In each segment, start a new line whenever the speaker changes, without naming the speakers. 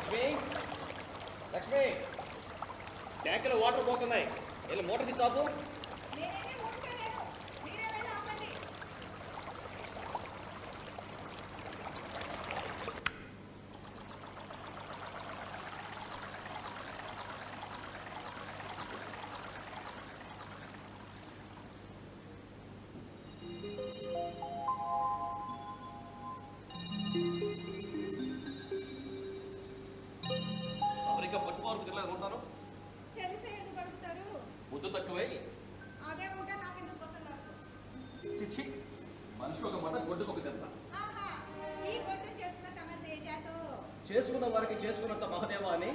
Lakshmi Lakshmi ట్యాంకులో water పోతున్నాయి. వెళ్ళి motor switch ఆపు. అమెరికా పట్టుకోవాలి జిల్లా ఉంటారు. ముద్దు తక్కువై చిచ్చి మనిషి ఒక మాట గొడ్డుకొక దెబ్బ. చేసుకున్న వారికి చేసుకున్నంత మహదేవ అని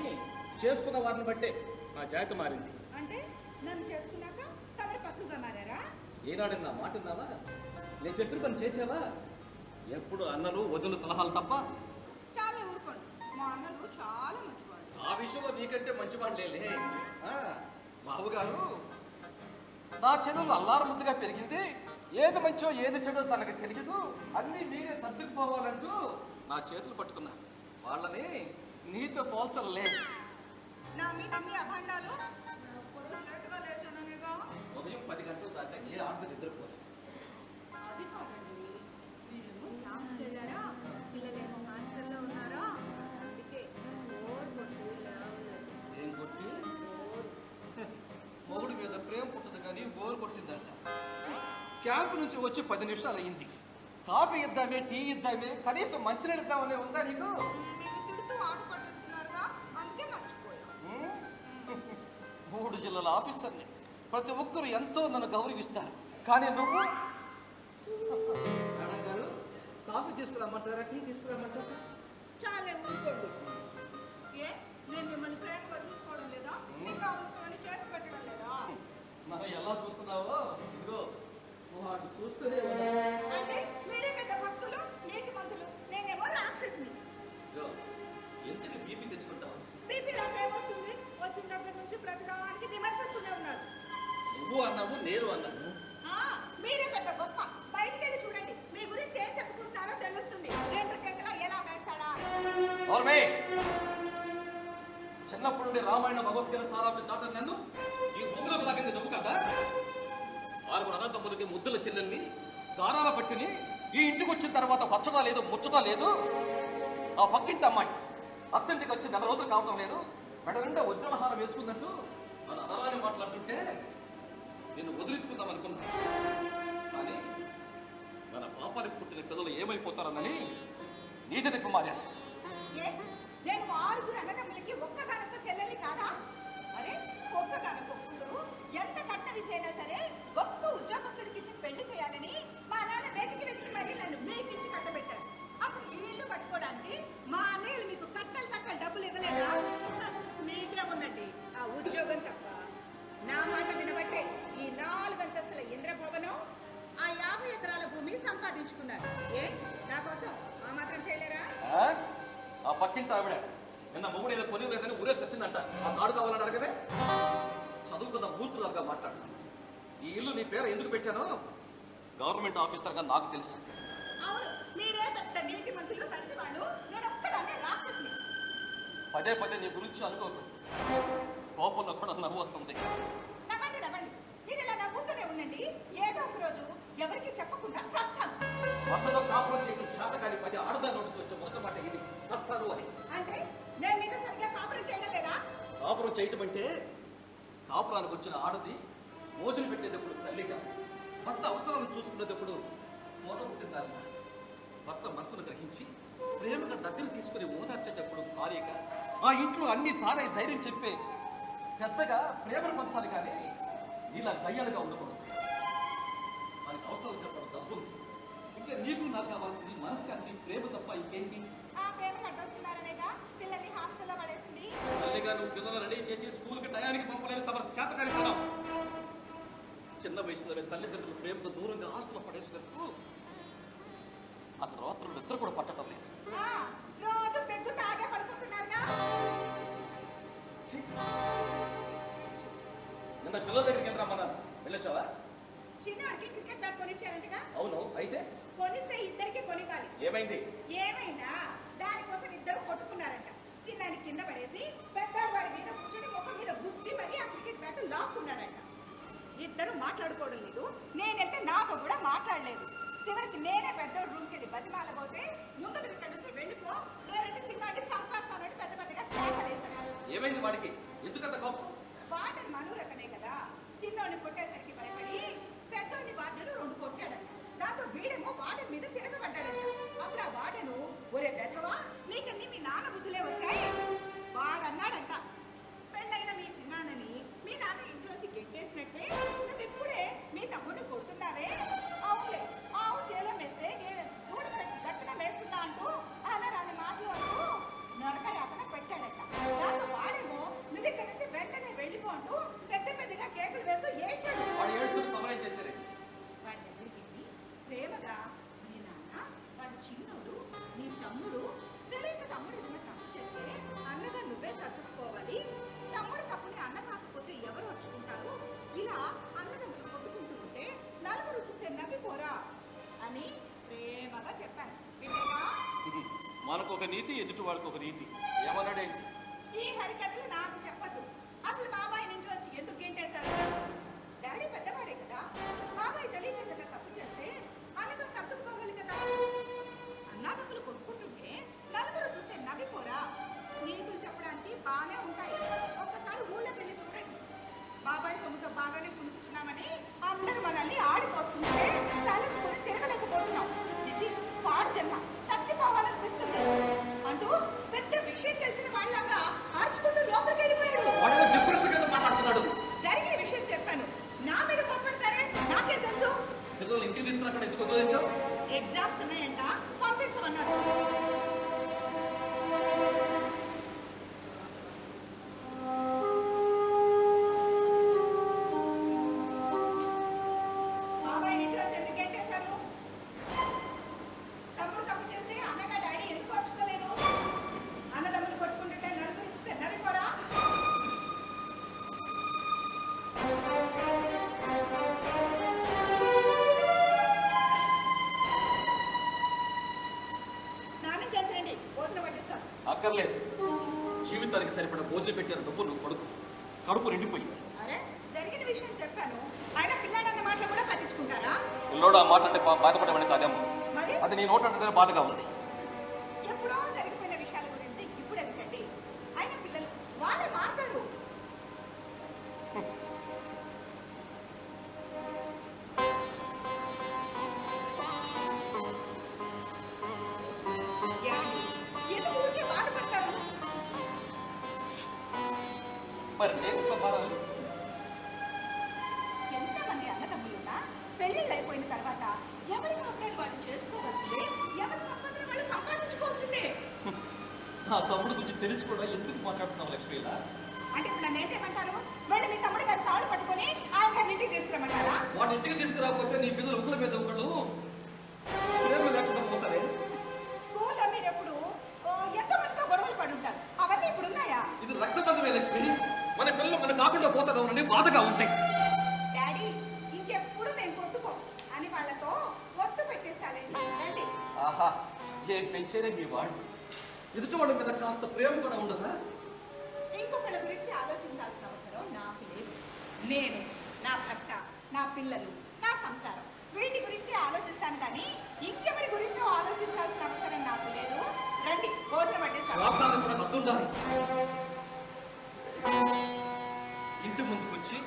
చేసుకున్న వారిని బట్టే నా జాతి మారింది.
అంటే నన్ను చేసుకున్నాక తమరు పశువుగా మారారా?
ఏనాడు నా మాట ఉన్నావా? నేను చెప్పిన పని చేసావా? ఎప్పుడు అన్నలు వదులు సలహాలు తప్ప.
చాలా ఊరుకోండి, మా అన్నలు చాలా మంచివాళ్ళు.
ఆ విషయంలో నీకంటే మంచివాళ్ళేలే. బాబుగారు నా చెల్లెలు అల్లారు ముద్దుగా పెరిగింది. ఏది మంచో ఏది చెడో తనకు తెలియదు. అన్నీ మీరే సర్దుకుపోవాలంటూ నా చేతులు పట్టుకున్నా. వాళ్ళని నీతో పోల్చలే.
నా మీద అభండాలు
ఉదయం 10 గంటల దాకా ఏ ఆడది నిద్రపోదు.
అది కాదండి, మీరేమో క్యాంప్కి వెళ్ళారా, పిల్లలేమో హాస్టల్లో ఉన్నారా, అందుకే బోర్ కొట్టి
ఏం కొట్టి మొగుడు మీద ప్రేమ పుట్టదు కానీ బోర్ కొట్టిందంట. క్యాంపు నుంచి వచ్చి 10 నిమిషాలు అయ్యింది. కాఫీ ఇద్దామే, టీ ఇద్దామే, కనీసం మంచినీళ్ళు ఇద్దామనే ఉందా నీకు?
తిడుతూ ఆట పట్టేస్తున్నారుగా, అందుకే మర్చిపోయాం.
3 జిల్లాల ఆఫీసర్ని, ప్రతి ఒక్కరు ఎంతో నన్ను గౌరవిస్తారు. కానీ నువ్వు మేడం గారు కాఫీ తీసుకురమ్మంటారా, టీ తీసుకురమ్మంటారా?
చాలే ఊరుకోండి. ఏ నేను మిమ్మల్ని ప్రేమగా చూసుకోవడం లేదా? మీకు కావాల్సినవన్నీ చేసి పెట్టడం లేదా?
నన్ను ఎలా చూస్తున్నావో ఇదిగో వాడు చూస్తూనే
అంటే మీరే పెద్ద భక్తులు, నీతి మంతులు, నేనేమో రాక్షసిని.
ఎందుకు బీపీ తెచ్చుకుంటావు?
బీపీ నాకేమొస్తుంది? వచ్చిన దగ్గర నుంచి ప్రతిదానికి విమర్శిస్తూనే ఉన్నారు.
నువ్వు అన్నావు, నేను అన్నాను.
మీరే పెద్ద గొప్ప. బయటికి వెళ్ళి చూడండి, మీ గురించి ఏం చెప్పుకుంటారో తెలుస్తుంది. 2 చేతుల ఎలా వేస్తాడా?
చిన్నప్పుడు నుండి రామాయణ భగవద్గీత సారాంశం దాటని నన్ను ఈ భూమిలోకి లాగింది నువ్వు కదా? 6 అనంతములకి ముద్దుల చెల్లెల్ని దారాల పట్టిని ఈ ఇంటికి వచ్చిన తర్వాత పచ్చడా లేదు, ముచ్చటా లేదు. ఆ పక్కింటి అమ్మాయి అత్తింటికి వచ్చి 4 రోజులు కావడం లేదు. మెడ నిండా వజ్రమహారం వేసుకుందంటూ మన అదలాన్ని మాట్లాడుతుంటే నిన్ను వదిలించుకుందాం అనుకున్నా. కానీ మన పాపానికి పుట్టిన పిల్లలు ఏమైపోతారన్నని నీతిని కుమార్యాను.
నేను 6 అన్నదమ్ములకి ఒక్కగానొక్క చెల్లెల్ని కాదా? అరే ఒక్కగానొక్క కూతురు ఎంత కట్టవిచ్చైనా సరే ఒక్క ఉద్యోగస్తుడికి ఇచ్చి పెళ్లి చేయాలని మా నాన్న వెతికి మరి నన్ను మేకించి కట్టబెట్టారు. అసలు ఈ ఇల్లు కట్టుకోవడానికి మా అన్నయ్యలు మీకు కట్టలు తక్కలు డబ్బులు ఇవ్వలేదా? మీకేముందండి ఆ ఉద్యోగం తప్ప. నా మాట వినబట్టే ఈ 4 అంతస్తుల ఇంద్రభవనం, ఆ 50 ఎకరాల భూమి సంపాదించుకున్నారు. ఏ నా కోసం ఆ మాత్రం చేయలేరా?
ఆ పక్కింటి ఆవిడ నిన్న మొగుడు ఏదో కొని లేదని ఊరేసి వచ్చిందంట. ఆ తాడు కావాలని అడగదే. చదువుకున్న మూర్తులుగా మాట్లాడు. ఈ ఇల్లు నీ పేరు ఎందుకు పెట్టానో గవర్నమెంట్ ఆఫీసర్గా నాకు తెలుసు.
అవును, మీరే పెద్ద నీతి మంత్రులు కలిసివాళ్ళు, నేను ఒక్కదాన్నే రాక్షసిని.
పదే నీ గురించి అనుకోకు. కోపంలో కూడా నవ్వు వస్తుంది.
నవ్వండి నవ్వండి, మీరు ఇలా నవ్వుతూనే ఉండండి. ఏదో ఒక రోజు ఎవరికి చెప్పకుండా చస్తాను.
వంటలో కాపురం చేయడం చేత కానీ 10 ఆడదాన్ని నోటికి వచ్చే మొదటి మాట ఇది, చస్తాను అని.
అంటే నేను మీతో సరిగ్గా కాపురం చేయడం లేదా?
కాపురం చేయటం అంటే కాపురానికి వచ్చిన ఆడది మోజులు పెట్టేటప్పుడు తల్లిగా, భర్త అవసరాలను చూసుకునేటప్పుడు మూట పుట్టిందాలి. భర్త మనసును గ్రహించి ప్రేమగా దగ్గర తీసుకుని ఓదార్చేటప్పుడు భార్యగా, ఆ ఇంట్లో అన్ని తానే ధైర్యం చెప్పే పెద్దగా ప్రేమను పంచాలి. కానీ ఇలా దయ్యాలుగా ఉండకూడదు. మనకి అవసరం చెప్పడం డబ్బు. ఇంకా నీకు నాకు కావాల్సింది మనశ్శాంతి, ప్రేమ తప్ప ఇంకేంటి?
ఆ ప్రేమకు అడ్డొస్తున్నారనేగా పిల్లల్ని హాస్టల్లో పడేసింది.
తల్లిగా నువ్వు పిల్లలు రెడీ చేసి స్కూల్కి టయానికి పంపలేదు. తమ చేత కడుతున్నావు. చిన్న వయసులోనే తల్లిదండ్రులు ప్రేమకు దూరంగా హాస్టల్లో పడేసినందుకు ఆ తర్వాత నిద్ర కూడా పట్టడం లేదు.
రోజు పెగ్గు తాగే పడుకుంటున్నారుగా.
నిన్న పిల్లల దగ్గరికి వెళ్ళరా, మన వెళ్ళొచ్చావా?
చిన్నవాడికి క్రికెట్ బ్యాట్ కొనిచ్చారంటగా.
అవును, అయితే
కొనిస్తే ఇద్దరికి కొనివ్వాలి.
ఏమైంది?
ఏమైందా? దానికోసం ఇద్దరు కొట్టుకున్నారంట. చిన్నానికి
ఏమైంది వాడికి? ఎందుకంత కోపం?
వాడని మనూరతనే కదా, చిన్నోడిని కొట్టేసరికి భయపడి పెద్దోడిని వాడను 2 కొట్టాడంట. దాంతో వీడేమో వాడని మీద తిరగబడ్డాడంట. అప్పుడు ఆ వాడను, ఒరే బెధవా, నీకన్నీ మీ నాన్న బుద్ధులే వచ్చాయి. వాడన్నాడంట, పెళ్ళైన మీ చిన్నాన్నని మీ నాన్న ఇంట్లోంచి గెట్టేసినట్టే నువ్వు ఇప్పుడే మీ తమ్ముడిని కొడుతున్నావే. అవునులే, ఆవు చేలో మేస్తే దూడ గట్టున మేస్తుందా అంటూ అనరాని మాటలు అంటూ నరక యాతన పెట్టాడట. దాంతో వాడేమో నువ్వు ఇక్కడి నుంచి వెంటనే వెళ్ళిపో అంటూ పెద్ద పెద్దగా కేకులు వేస్తూ ఏడ్చాడు.
వాడు ఏడుస్తుంటే తమరేం చేశారు?
వాడి దగ్గరికి వెళ్ళి ప్రేమగా, మీ నాన్న వాడు చిన్నోడు, నీ తమ్ముడు, తెలియక తమ్ముడు ఏదైనా తప్పు చేస్తే అన్నగా నువ్వే సర్దుకుపోవాలి. తమ్ముడు తప్పుని అన్న కాకపోతే ఎవరు వచ్చుకుంటారు? ఇలా అన్నదమ్ములు కొట్టుకుంటూ ఉంటే నలుగురు చూస్తే నవ్విపోరా అని ప్రేమగా చెప్పాను. వినేగా?
మనకు ఒక నీతి, ఎదుటి వాళ్ళకి ఒక నీతి. ఏమన్నాడేంటి?
ఈ హరికథలు నాకు చెప్పదు. అసలు బాబాయ్ ఇంట్లోంచి ఎందుకు గెంటేశారు? డాడీ పెద్దవాడే కదా, బాబాయ్ తెలియక ఏదైనా తప్పు చేస్తే అన్నగా సర్దుకుపోవాలి కదా. అన్నాదమ్ములు కొట్టుకుంటుంటే నలుగురు చూస్తే నవ్విపోరా? నీతులు చెప్పడానికి బాగానే ఉంటాయి. ఒక్కసారి ఊళ్ళోకి వెళ్ళి చూడండి. బాబాయ్ సొమ్ముతో బాగానే కునుకుతున్నామని అందరూ మనల్ని ఆడిపోసుకుంటే తలెత్తుకుని తిరగలేకపోతున్నాం. చిచి, పాడు జన్మ, చచ్చిపోవాలనిపిస్తుంది అంటూ పెద్ద విషయం తెలిసిన వాళ్ళగా ఆర్చుకుంటూ లోపలికి వెళ్ళిపోయాడు.
వాడేదో డిప్రెషన్ కింద మాట్లాడుతున్నాడు.
జరిగిన విషయం చెప్పాను, నా మీద కోపడతారే, నాకేం తెలుసు?
పిల్లలు ఇంటికి తీసుకున్నాక ఎందుకు వదిలించావు?
ఎగ్జామ్స్ ఉన్నాయంట, పంపించమన్నారు. బాబాయ్ ఇంట్లో ఎందుకు గెంటేశారు? తమ్ముడు తప్పు చేస్తే అన్నగా డాడీ ఎందుకు వచ్చుకోలేదు? అన్నదమ్ములు కొట్టుకుంటుంటే నలుగురు చూస్తే నవ్విపోరా? స్నానం చేసేయండి, భోజనం పట్టిస్తాం.
అక్కర్లేదు. జీవితానికి సరిపడ భోజనం పెట్టిన డబ్బు నువ్వు కొడుకు. కడుపు నిండిపోయింది.
అరే, జరిగిన విషయం చెప్పాను, ఆయన పిల్లాడన్న మాటలు కూడా పట్టించుకుంటారా?
పిల్లోడు ఆ మాట అంటే బాధపడమని కాదేమో.
మరి
అది నీ నోట అంటే బాధగా ఉంది.
ఎప్పుడో జరిగిపోయిన విషయాల గురించి ఇప్పుడు ఎందుకండి? ఆయన పిల్లలు వాళ్ళే మారుతారు. ఎందుకు ఊరికే బాధపడతారు?
మరి నేను బాధలు
ఎంతమంది అన్నదమ్ములున్నా పెళ్లిళ్ళు అయిపోయిన తర్వాత ఎవరి కాపురాలు వాళ్ళు చేసుకోవాల్సిందే, ఎవరి సంపాదన వాళ్ళు సంపాదించుకోవాల్సిందే.
నా తమ్ముడు గురించి తెలిసి కూడా ఎందుకు మాట్లాడుతున్నావు లక్ష్మి ఇలా?
అంటే ఇప్పుడు నన్ను ఏం చేయమంటారు? వెళ్ళి మీ తమ్ముడి గారి కాళ్ళు పట్టుకొని ఆయన గారిని ఇంటికి తీసుకురమ్మంటారా?
వాడి ఇంటికి తీసుకురాకపోతే నీ పిల్లలు ఉక్కుల మీద ఒకళ్ళు ప్రేమ లేకుండా పోతారే.
స్కూల్లో మీరు ఎప్పుడు ఎంతో మందితో గొడవలు పడి ఉంటారు, అవన్నీ ఇప్పుడు ఉన్నాయా?
ఇది రక్తబంధమే లక్ష్మి. మన పిల్లలు మన కాకుండా పోతాడని బాధగా ఉంటాయి.
డాడీ, ఇంకెప్పుడు మేము కొట్టుకో అని వాళ్ళతో ఒట్టు పెట్టేస్తానండి. రండి.
ఆహా, ఏం పెంచేనే మీ వాడు. ఎదుటి వాళ్ళ మీద కాస్త ప్రేమ కూడా ఉండదా?
ఇంకొకళ్ళ గురించి ఆలోచించాల్సిన అవసరం నాకు లేదు. నేను, నా భర్త, నా పిల్లలు, నా సంసారం, వీటి గురించి ఆలోచిస్తాను కానీ ఇంకెవరి గురించో ఆలోచించాల్సిన అవసరం నాకు లేదు. రండి, భోజనం పట్టేస్తాను.
స్వార్థాలు కూడా హద్దుండాలి. ఇంటి ముందుకు వచ్చి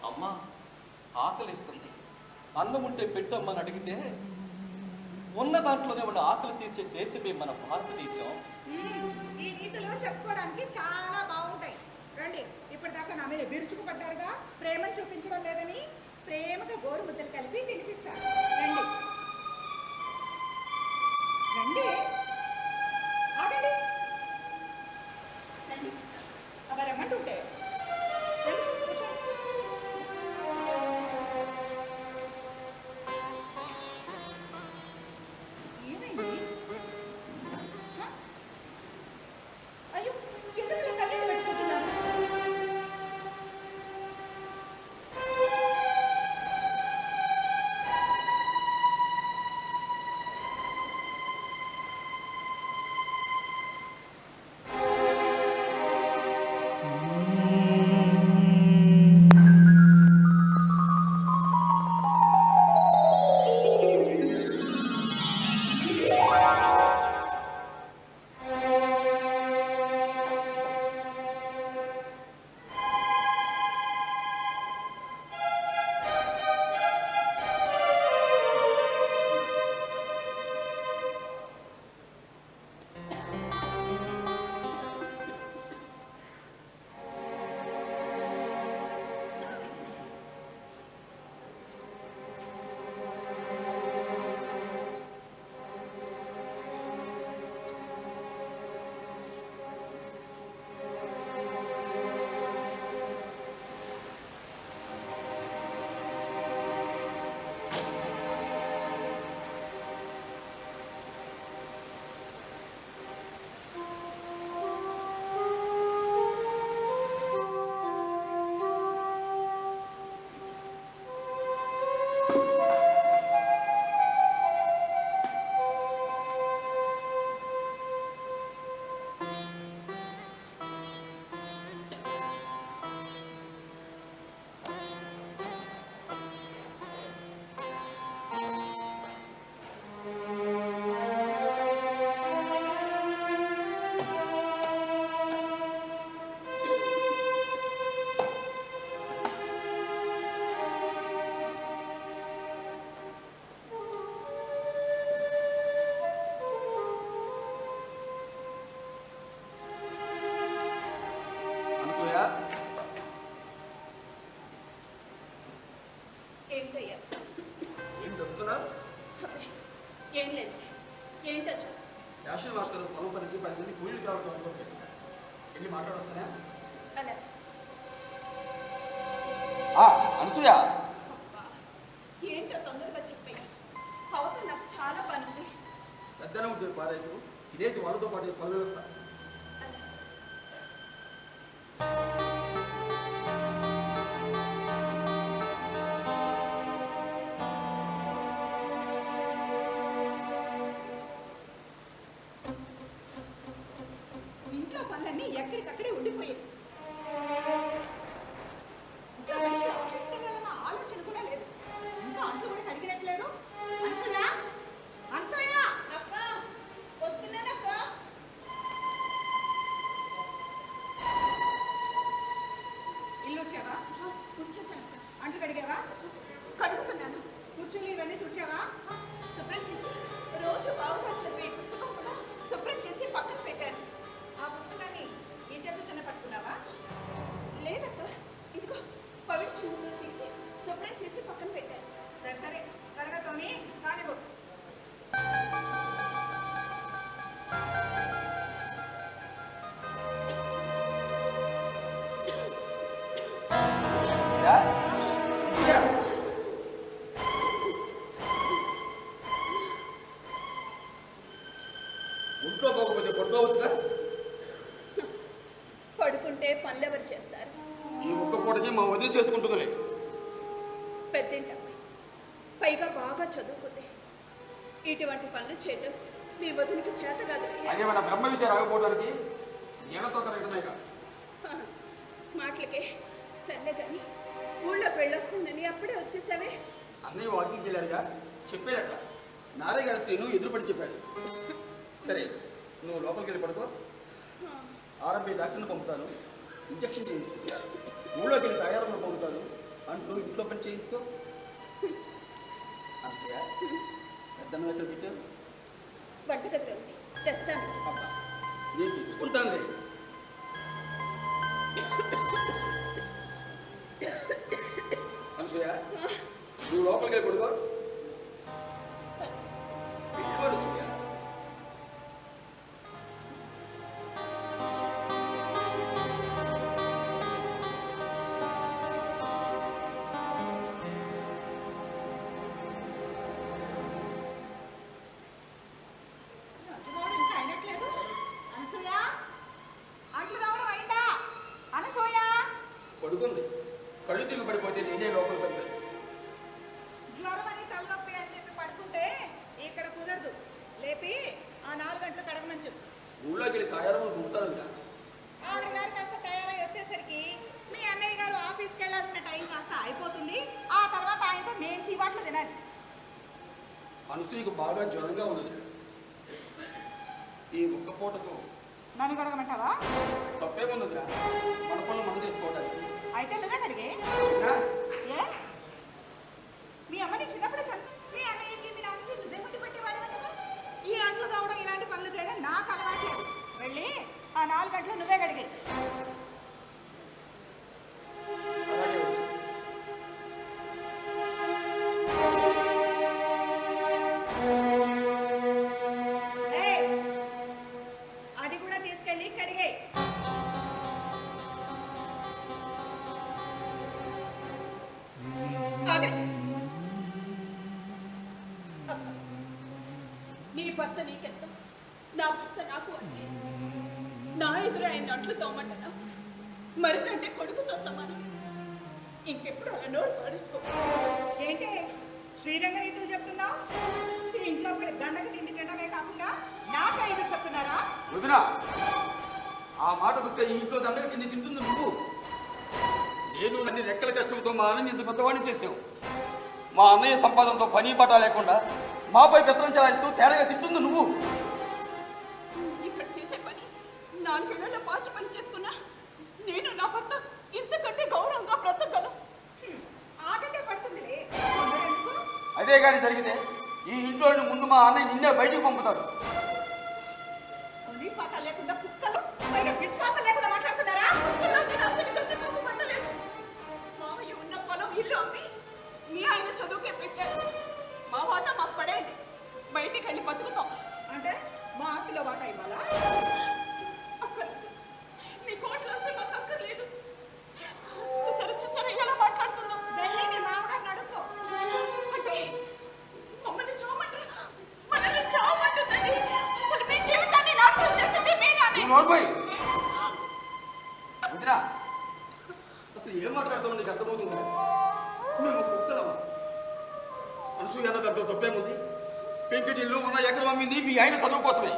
అమ్మా ఆకలిస్తుంది, అన్నం ఉంటే పెట్టమ్మని అడిగితే ఉన్న దాంట్లోనే ఉన్న ఆకలి తీర్చే దేశమే మన భారతదేశం.
ఈ నీతులు చెప్పుకోవడానికి చాలా బాగుంటాయి. రండి, ఇప్పటిదాకా నా మీద విరుచుకుపడ్డారుగా, ప్రేమను చూపించడం లేదని ప్రేమగా గోరు ముద్దలు కలిపి తినిపిస్తాను. రండి రండి, ఆగండి, రండి. అవి రమ్మంటుంటే రండి, కూర్చోండి. ఏమైంది? హ? అయ్యో, ఎందుకు ఇలా కన్నీళ్ళు పెట్టుకుంటున్నారు?
వెళ్ళి మాట్లాడొస్తానా?
అలా
అనసూయ,
అబ్బా, ఏంటో తొందరగా చెప్పాయి. అవతల నాకు చాలా పని ఉంది.
పెద్దనే ఉంటుంది పారాయకు ఇదేసి వాళ్ళతో పాటు పనులు వస్తా.
అలా ఇంట్లో పనులన్నీ ఎక్కడికక్కడే ఉండిపోయాయి. ఇంట్లో మనిషి ఆఫీస్కి వెళ్ళాలన్న ఆలోచన కూడా లేదు. ఇంకా అంట్లు కూడా కడిగినట్లేదు. అనసూయ, అనసూయ, అక్క వస్తున్నానక్క. ఇల్లు వచ్చావా? కూర్చోసాను. అంట్లు కడిగావా? కడుగుతున్నాను. కూర్చుని ఇవన్నీ తుడిచావా? శుభ్రం చేసి రోజు బావుగా చదివే పుస్తకం కూడా శుభ్రం చేసి పక్కన పెట్టాను. ఆ పుస్తకాన్ని ఈ చేతులతోనే పట్టుకున్నావా? లేదక్క, ఇదిగో పవిత్ర ముందు తీసి శుభ్రం చేసి పక్కన పెట్టాను. సరే సరే, త్వరగా తోని కానివ్వు.
ఒంట్లో పోకపోతే పడుకోవచ్చుగా?
పడుకుంటే పనులు ఎవరు చేస్తారు?
ఈ ఒక్క పూటకి మా వదిలి చేసుకుంటుందిలే.
పెద్దింటి అమ్మాయి, పైగా బాగా చదువుకుంది. ఇటువంటి పనులు చేయడం మీ వదినికి చేత కాదు.
అదేమన్నా బ్రహ్మ విద్య రాకపోవడానికి ఏమతో కరెక్టమేగా?
మాటలకే సర్లే కానీ ఊళ్ళోకి వెళ్ళొస్తుందని అప్పుడే వచ్చేసావే.
అన్నయ్య వాకింగ్కి వెళ్ళాడుగా, చెప్పాడట. నారే గారి శ్రీను ఎదురుపడి చెప్పాడు. సరే, నువ్వు లోపలికి వెళ్ళి పడుకో. ఆర్ఎంపీ డాక్టర్ని పంపుతాను, ఇంజక్షన్ చేయించుకో. ఊళ్ళోకి వెళ్ళి తయారులో పంపుతాను అంటూ ఇంట్లో పని చేయించుకో. అంతేయా? పెద్దమ్మ ఎక్కడ పెట్టావు?
వంటగదిలో ఉంది, తెస్తాను.
అబ్బా, నేను తెచ్చుకుంటానులే. అనసూయ, నువ్వు లోపలికి వెళ్ళి పడుకో. వెళ్ళిపోడు సూయ.
ఇంకా అయినట్లేదు. అనసూయ, అంట్లు కావడం అయిందా? అనసూయ,
పడుకుంది. కళ్ళు తిరిగి పడిపోతే నేనే లోపలికి వెళ్తాను.
జ్వరం అని తలనొప్పి అని చెప్పి పడుకుంటే ఇక్కడ కుదరదు. లేపి ఆ 4 గంటలు కడగమని చెప్పు.
ఊళ్ళోకి వెళ్ళి తయారు పంపుతాను కదా.
ఆవిడ గారు కాస్త తయారై వచ్చేసరికి మీ అన్నయ్య గారు ఆఫీస్కి వెళ్ళాల్సిన టైం కాస్త అయిపోతుంది. ఆ తర్వాత ఆయనతో నేను చీవాట్లు తినాలి.
అనసూయకు బాగా జ్వరంగా ఉన్నది. ఈ ఒక్క పూటతో
నన్ను కడగమంటావా?
తప్పేమున్నదిరా, మన పనులు మనం చేసుకోవడానికి.
అయితే నువ్వే కడిగే.
అయినా
ఏ మీ అమ్మని చిన్నప్పుడు మీ అన్నయ్యకి మీ నాన్నకి నువ్వే ముట్టి పెట్టేవాడు. ఈ అంట్లు తవ్వడం ఇలాంటి పనులు చేయడం నాకు అలవాట్లేదు. వెళ్ళి ఆ 4 గంటలు నువ్వే కడిగే.
అలాగే ఉంది.
ఏయ్, అది కూడా తీసుకెళ్ళి కడిగే. నీ భర్త నీకెంత, నా భర్త నాకు అంటే. నా ఎదురు ఆయన అంట్లు తోమంటున్నా, మరిదంటే కొడుకుతో సమానం. ఇంకెప్పుడు అలా నోరు పాడేసుకో. ఏంటి శ్రీరంగ రీతులు చెప్తున్నావు? ఇంట్లో గండకు తిండి తినడమే కాకుండా నాకు ఐదు చెప్తున్నారా?
వదినా, ఆ మాటకు వస్తే ఈ ఇంట్లో దండగా తిండి తింటుంది నువ్వు. నేను అన్ని రెక్కల కష్టంతో మా అన్నయ్య ఇంత పెద్దవాడిని చేసావు. మా అన్నయ్య సంపాదనతో పని పాట లేకుండా మాపై పెత్తనం చెలాయిస్తూ తేరగా తింటుంది నువ్వు.
ఇక్కడ చేసే పని 4 ఏళ్లలో పాచి పని చేసుకున్నా నేను నా భర్త ఇంతకంటే గౌరవంగా బ్రతకగలను. ఆగతే పడుతుందిలే.
అదే కానీ జరిగితే ఈ ఇంట్లో ముందు మా అన్నయ్య నిన్నే బయటకు పంపుతాడు.
పని పాట లేకుండా కుక్కలు పైగా విశ్వాసం లేకుండా మాట్లాడుతున్నారా? మామయ్య ఉన్న పొలం ఇల్లు అమ్మి మీ ఆయన చదువుకే పెట్టారు. మా వాటా మాకు పడేయండి, బయటికి వెళ్ళి బతుకుతాం. అంటే మా ఆస్తిలో వాటా ఇవ్వాలా? అక్కడ మీ
వదినా అసలు ఏం మాట్లాడతామో నీకు అర్థమవుతుందా? మేము కుక్కలమా? అనసూయ అన్న దాంట్లో తప్పేముంది? పెంకిటిల్లు ఉన్న ఎకరం అమ్మింది మీ ఆయన చదువు కోసమే.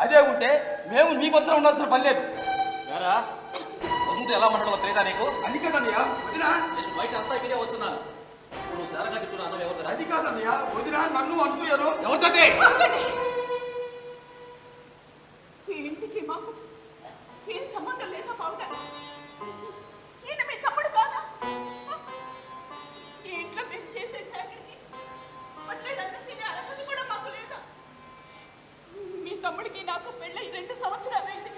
అదే ఉంటే మేము మీ మధ్య ఉండాల్సిన పని లేదు.
యారా వస్తుంటే ఎలా మాట్లాడవో తెలియదా నీకు?
అది కాదన్నయ్య వదినా,
నేను బయట అంతా ఇక్కడే వస్తున్నాను. ఇప్పుడు నువ్వు ధరగా చెప్తున్నా అన్నం ఎవరు?
అది కాదన్నయ్య వదినా, నన్ను అనసూయను
ఎవరితో?
ఈ ఇంటికి మాకు ఏం సంబంధం లేదా బావుగారు? ఈయన మీ తమ్ముడు కాదా? ఈ ఇంట్లో మేము చేసే చాకరికి పట్టేటన్నం తినే అర్హత కూడా మాకు లేదా? మీ తమ్ముడికి నాకు పెళ్ళై 2 సంవత్సరాలైంది.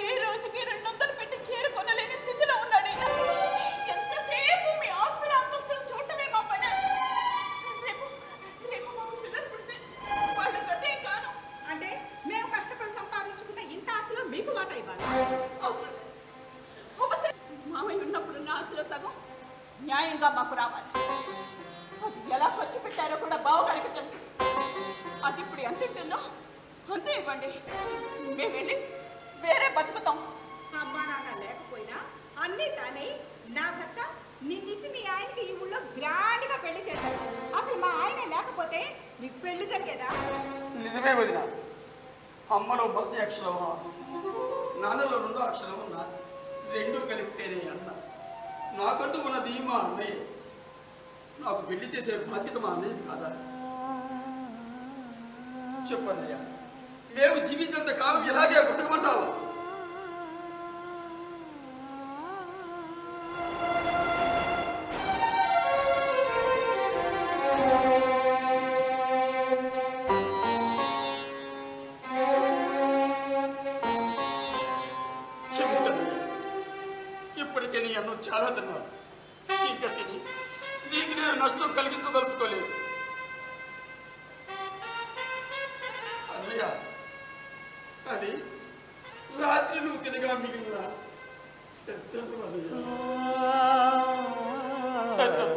ఈ రోజుకి 200 పెట్టి చీర కొనలేని స్థితిలో ఉన్నాడు ఈయన. ఎంతసేపు మీ ఆస్తుల అంతస్తులు చూడటమే మా పని. రేపు రేపు మాకు పిల్లలు పుడితే వాళ్ళ గతే కాను. అంటే మేము కష్టపడి సంపాదించుకున్న ఇంత ఆస్తిలో మీకు మాట ఇవ్వాలి? అవసరం లేదు. అవసరం మామయ్య ఉన్నప్పుడు నా ఆస్తిలో సగం న్యాయంగా మాకు రావాలి. అది ఎలా ఖర్చు పెట్టారో కూడా బావగారికి తెలుసు. అది ఇప్పుడు ఎంత ఉంటుందో అంతే ఇవ్వండి. మేము వెళ్ళి వేరే బతుకుతాం. అమ్మా నాన్న లేకపోయినా అన్నీ తానే నా భర్త నిన్నిచ్చి మీ ఆయనకి ఈ ఊళ్ళో గ్రాండ్గా పెళ్లి చేశాడు. అసలు మా ఆయన లేకపోతే నీకు పెళ్లి జరిగేదా?
నిజమే వదినా. అమ్మలో మొదటి అక్షరం నాన్నలో 2వ అక్షరం ఉన్నా 2 కలిస్తేనే అన్న. నాకంటూ ఉన్నది మా అన్నయ్య. నాకు పెళ్లి చేసే బాధ్యత మా అన్నయ్య కాదా? చెప్పన్నయ్య, మేము జీవితంత కాలం ఇలాగే బతకమంటావా? ఇప్పటికే నీ అన్నం చాలా తిన్నాను. ఇంకా తిని నీకు నేను నష్టం కలిగించదలుచుకోలేదు. అన్నయ్య, అది రాత్రి నువ్వు తినగా మిగిలిన సత్యం అన్నయ్య, సత్యం.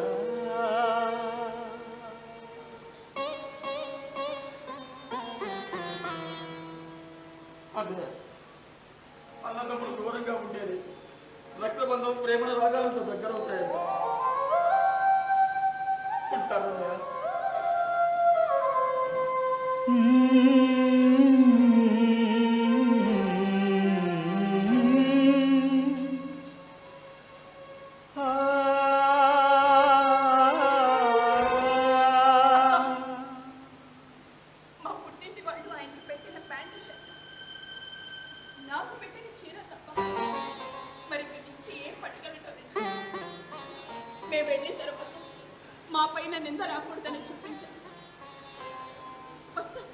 అన్నయ్య, అన్నదమ్ముడు దూరంగా ఉండేది రక్తబంధం ప్రేమల రాగాలంత దగ్గర అవుతాయి. ఉంటానన్నయ్య.
మా పుట్టింటి వాళ్ళు ఆయనకి పెట్టిన ప్యాంటు షర్ట్, నాకు పెట్టిన చీర తప్ప మరి ఇక్కడి నుంచి ఏం పట్టుకెళ్ళటం లేదు. మేము వెళ్ళిన తర్వాత మా పైన నింద రాకూడదని చూపించాం. వస్తాం.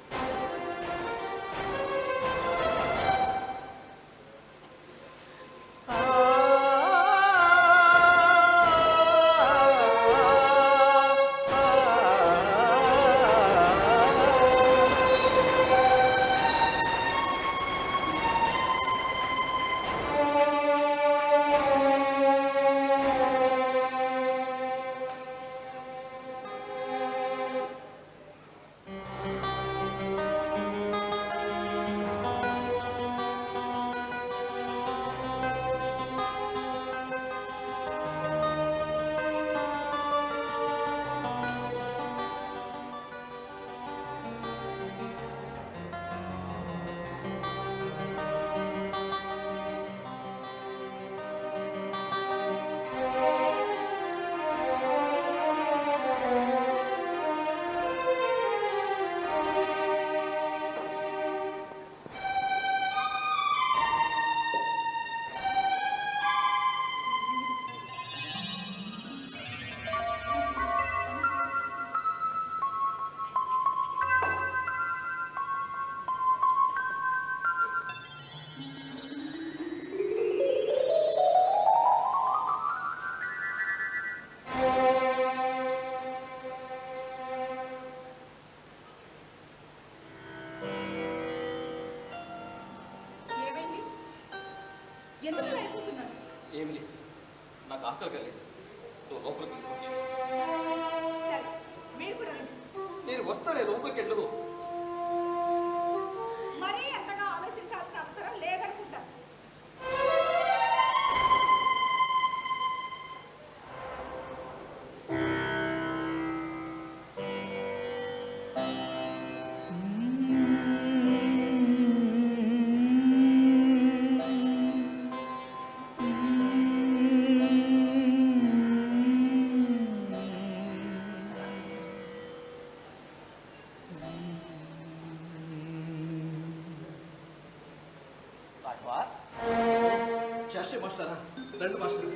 ఎందుకు అయిపోతున్నారు?
ఏమి లేదు, నాకు ఆకలి కలిగింది. నువ్వు లోపలికి వెళ్ళవచ్చు.
సరే, మీరు కూడా రండి.
నేను వస్తానే, లోపలికి వెళ్ళు.
మరీ అంతగా ఆలోచించాల్సిన అవసరం లేదనుకుంటా.
రాఘవా,
శాస్త్రి మాస్టరా, రండి మాస్టర్.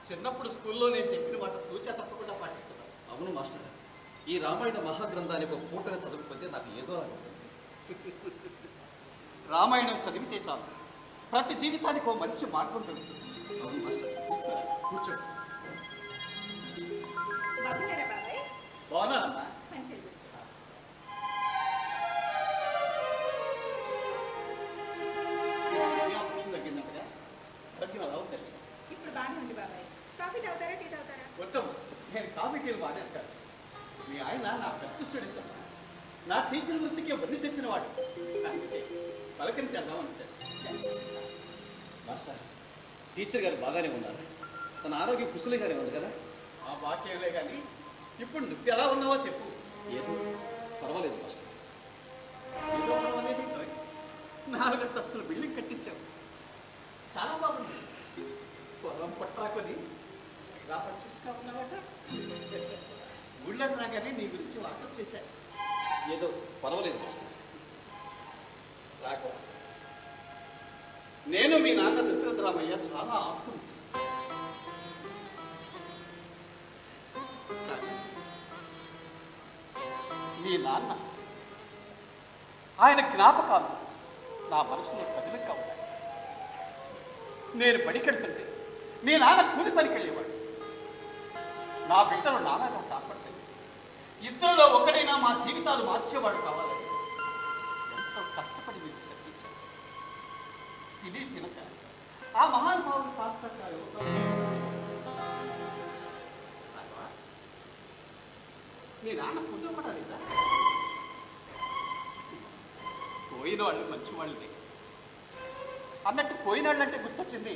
చిన్నప్పుడు స్కూల్లో నేను చెప్పిన మాట తూచా తప్పకుండా పాటిస్తున్నాను.
అవును మాస్టర్, ఈ రామాయణ మహాగ్రంథానికి ఒక పూటగా చదవకపోతే నాకు ఏదో అనుకుంటుంది.
రామాయణం చదివితే చాలు, ప్రతి జీవితానికి ఓ మంచి మార్గం దొరుకుతుంది.
అవును మాస్టర్, కూర్చోండి.
బాగున్నారా బాబాయ్?
బాగున్నానమ్మా.
మంచిగా చూస్తున్నా.
తగ్గిందంటగా తగ్గిన అలా ఉంది.
ఇప్పుడు బాగానే ఉంది బాబాయ్. కాఫీ తాగుతారా, టీ తాగుతారా?
వద్దమ్మా, నేను కాఫీ టీలు మానేస్తాను. మీ ఆయన నా బెస్ట్ స్టూడెంట్ అమ్మా. నా టీచర్ వృత్తికి వదిలి తెచ్చిన వాడు. అందుకే పలకరించేద్దాం అంతే.
మాస్టర్, టీచర్ గారు బాగానే ఉన్నారు. తన ఆరోగ్యం కుశలిగానే ఉంది కదా?
ఆ వాక్యంలే కానీ ఇప్పుడు నువ్వు ఎలా ఉన్నావో చెప్పు.
ఏదో పర్వాలేదు మాస్టర్.
ఏదో పర్వాలేదు. 4 అంతస్తుల బిల్డింగ్ కట్టించావు, చాలా బాగుంది. పొలం పట్టాకొని ఇలా పర్చేస్గా ఉన్నావట. ఊళ్ళో రాగానే నీ గురించి వాకప్ చేశాను.
ఏదో పర్వాలేదు మాస్టర్.
రాఘవ, నేను మీ నాన్న దశరథరామయ్య చాలా ఆప్తుడు. మీ నాన్న ఆయన జ్ఞాపకాలు నా మనసులో కదిలిక ఉన్నాయి. నేను పనికెడుతుంటే మీ నాన్న కూలి పనికెళ్ళేవాడు. నా బిడ్డలు నాన్నగా కాపాడుతుంది. ఇద్దరిలో ఒకడైనా మా జీవితాలు మార్చేవాడు కావాలని ఎంతో కష్టపడి మీకు చదివించాను. తిని తినక ఆ మహానుభావుడు కాస్త నీ నాన్న పుట్టు కూడా లేదా? పోయిన వాళ్ళు మంచి వాళ్ళే అన్నట్టు పోయినాళ్ళంటే గుర్తొచ్చింది.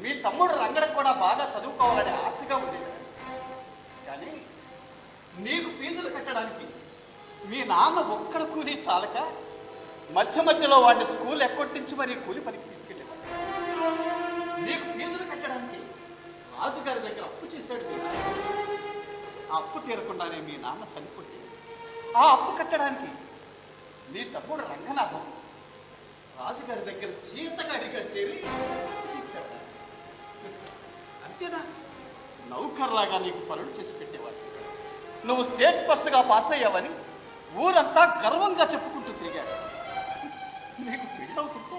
మీ తమ్ముడు రంగడ కూడా బాగా చదువుకోవాలనే ఆశగా ఉండేది. కానీ నీకు ఫీజులు కట్టడానికి మీ నాన్న ఒక్కడ కూలి చాలక మధ్య మధ్యలో వాడిని స్కూల్ ఎక్కొట్టించి మరీ కూలి పనికి తీసుకెళ్ళేవాడు. నీకు ఫీజులు కట్టడానికి రాజుగారి దగ్గర అప్పు చేశాడు మీ నాన్న. ఆ అప్పు తీరకుండానే మీ నాన్న చనిపోతే ఆ అప్పు కట్టడానికి నీ తమ్ముడు రంగనాథం రాజుగారి దగ్గర చీతగాడిగా చేరి ఇచ్చాడు. అంతేనా? నౌకర్లాగా నీకు పనులు చేసి పెట్టేవాడు. నువ్వు స్టేట్ ఫస్ట్గా పాస్ అయ్యావని ఊరంతా గర్వంగా చెప్పుకుంటూ తిరిగాడు. నీకు పెళ్ళవుతుంటే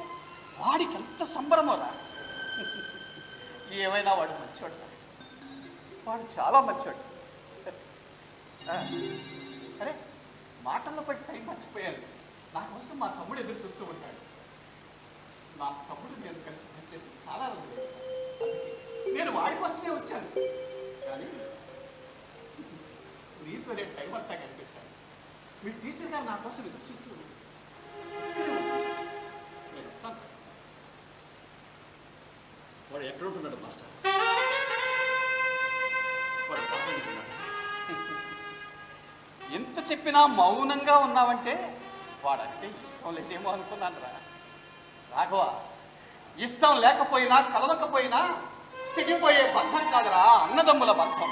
వాడికి ఎంత సంబరమోరా. ఏమైనా వాడు మంచోడు, వాడు చాలా మంచోడు. అరే, మాటల్లో పడి టైం మర్చిపోయాను. నా కోసం మా తమ్ముడు ఎదురు చూస్తూ ఉంటాడు. నా తమ్ముడు నేను కలిసి పనిచేసి చాలా రోజులు. నేను వాడి కోసమే వచ్చాను. కానీ నీతో నేను టైం అంతా కనిపిస్తాను. మీ టీచర్ గారు నా కోసం ఎదురు చూస్తూ ఉంటాడు. నేను వస్తాను.
వాడు ఎక్కడ ఉంటున్నాడు మాస్టర్? వాడు బాగానే ఉన్నాడు.
ఎంత చెప్పినా మౌనంగా ఉన్నావంటే వాడంటే ఇష్టం లేదేమో అనుకున్నాను రా. రాఘవ, ఇష్టం లేకపోయినా కలవకపోయినా తెగిపోయే బంధం కాదురా అన్నదమ్ముల బంధం.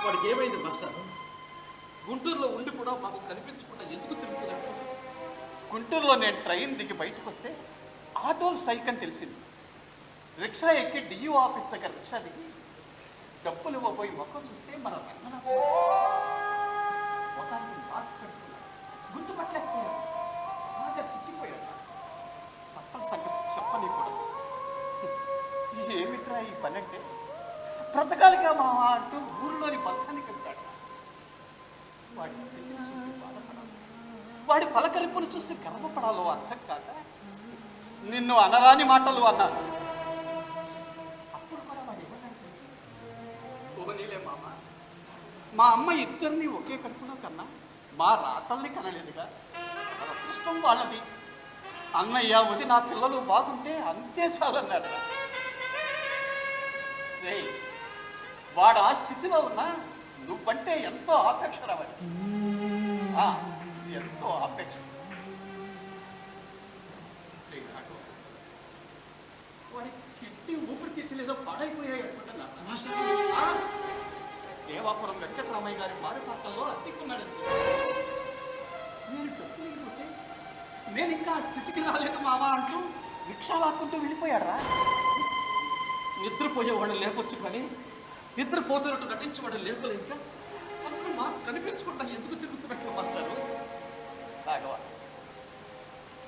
వాడికి ఏమైంది మాస్టర్? గుంటూరులో ఉండి కూడా మాకు కనిపించకుండా ఎందుకు తిరుగుతున్నాడు?
గుంటూరులో నేను ట్రైన్ దిగి బయటకు వస్తే ఆటోలు స్ట్రైక్ అని తెలిసింది. రిక్షా ఎక్కి డియూ ఆఫీస్ దగ్గర రిక్షా దిగి డబ్బులు ఇవ్వబోయి మొక్కలు చూస్తే మన రంగనాథ్ ఒకరికి మాస్క్ పెట్టుకున్నాడు. గుర్తుపట్టలేకపోయాడు. బాగా చిక్కిపోయాడు. పక్కన సంగతి చెప్పని కూడా ఏమిట్రా ఈ పని అంటే బ్రతకాలిగా మావా అంటూ ఊరిలోని బంధాన్ని కలిపాడు. వాడి స్థితిని చూసి బాధపడాలి, వాడి పలకరింపును చూసి గర్వపడాలో అర్థం కాక నిన్ను అనరాని మాటలు అన్నాను. అప్పుడు కూడా వాడు ఏమన్నాడు తెలిసి, ఓనీలే మామ, మా అమ్మ ఇద్దరిని ఒకే కడుపులో కన్నా మా రాతల్ని కనలేదుగా, మన అదృష్టం వాళ్ళది. అన్నయ్య వది నా పిల్లలు బాగుంటే అంతే చాలన్నాడు. వాడు ఆ స్థితిలో ఉన్నా నువ్వంటే ఎంతో ఆపేక్ష రావాలి. ఎంతో ఆపేక్ష. వాడి కిడ్నీ ఊపిరితిత్తులేదో పాడైపోయాయి అనుకుంటున్నా. దేవాపురం వెంకటరామయ్య గారి మారుపాటల్లో అద్దెకున్నాడు. నేను నేను ఇంకా ఆ స్థితికి రాలేదు మావా అంటూ రిక్షా లాక్కుంటూ వెళ్ళిపోయాడరా.
నిద్రపోయేవాడు లేపొచ్చు కానీ నిద్రపోతున్నట్టు నటించేవాడు లేపలేక అసలు మాకు కనిపించకుండా ఎందుకు తిరుగుతున్నట్లు మార్చారు?
రాఘవ,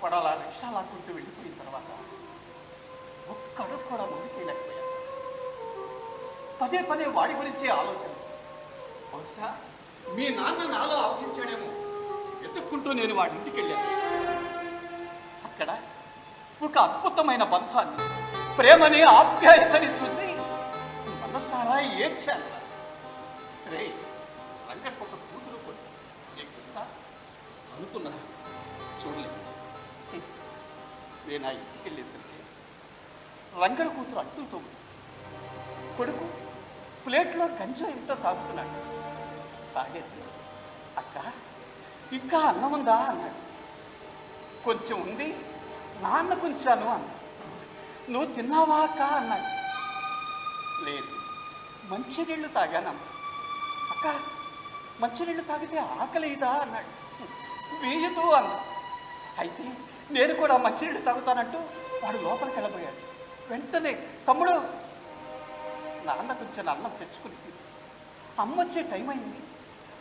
వాడు అలా రిక్షా లాక్కుంటూ వెళ్ళిపోయిన తర్వాత ఒక్కడు కూడా ముందుకెళ్ళకపోయాడు. పదే పదే వాడి గురించే ఆలోచన. బహుశా
మీ నాన్న నాలో ఆవగించాడేమో వెతుక్కుంటూ నేను వాడి ఇంటికి వెళ్ళాను.
అక్కడ ఒక అద్భుతమైన బంధాన్ని, ప్రేమని, ఆప్యాయతని చూసి మనసారా ఏడ్చాను. రే, రంగడికి ఒక కూతురు కూడా నీకు తెలుసా?
అనుకున్నారు, చూడలేదు.
నేను ఆ ఇంటికి వెళ్ళేసరికి రంగడి కూతురు అంటుతో ఉంది. కొడుకు ప్లేట్లో గంజి ఇంట్లో తాగుతున్నాడు. తాగేసి, అక్క ఇంకా అన్నం ఉందా అన్నాడు. కొంచెం ఉంది, నాన్న కొంచాను అన్నాడు. నువ్వు తిన్నావా అక్క అన్నాడు. లేదు, మంచినీళ్ళు తాగానమ్మా. అక్క మంచినీళ్ళు తాగితే ఆకలిదా అన్నాడు. వేయదు అన్నాడు. అయితే నేను కూడా మంచినీళ్ళు తాగుతానంటూ వాడు లోపలికి వెళ్ళబోయాడు. వెంటనే, తమ్ముడు నాన్న కొంచెం అన్నం తెచ్చుకుని, అమ్మ వచ్చే టైం అయింది,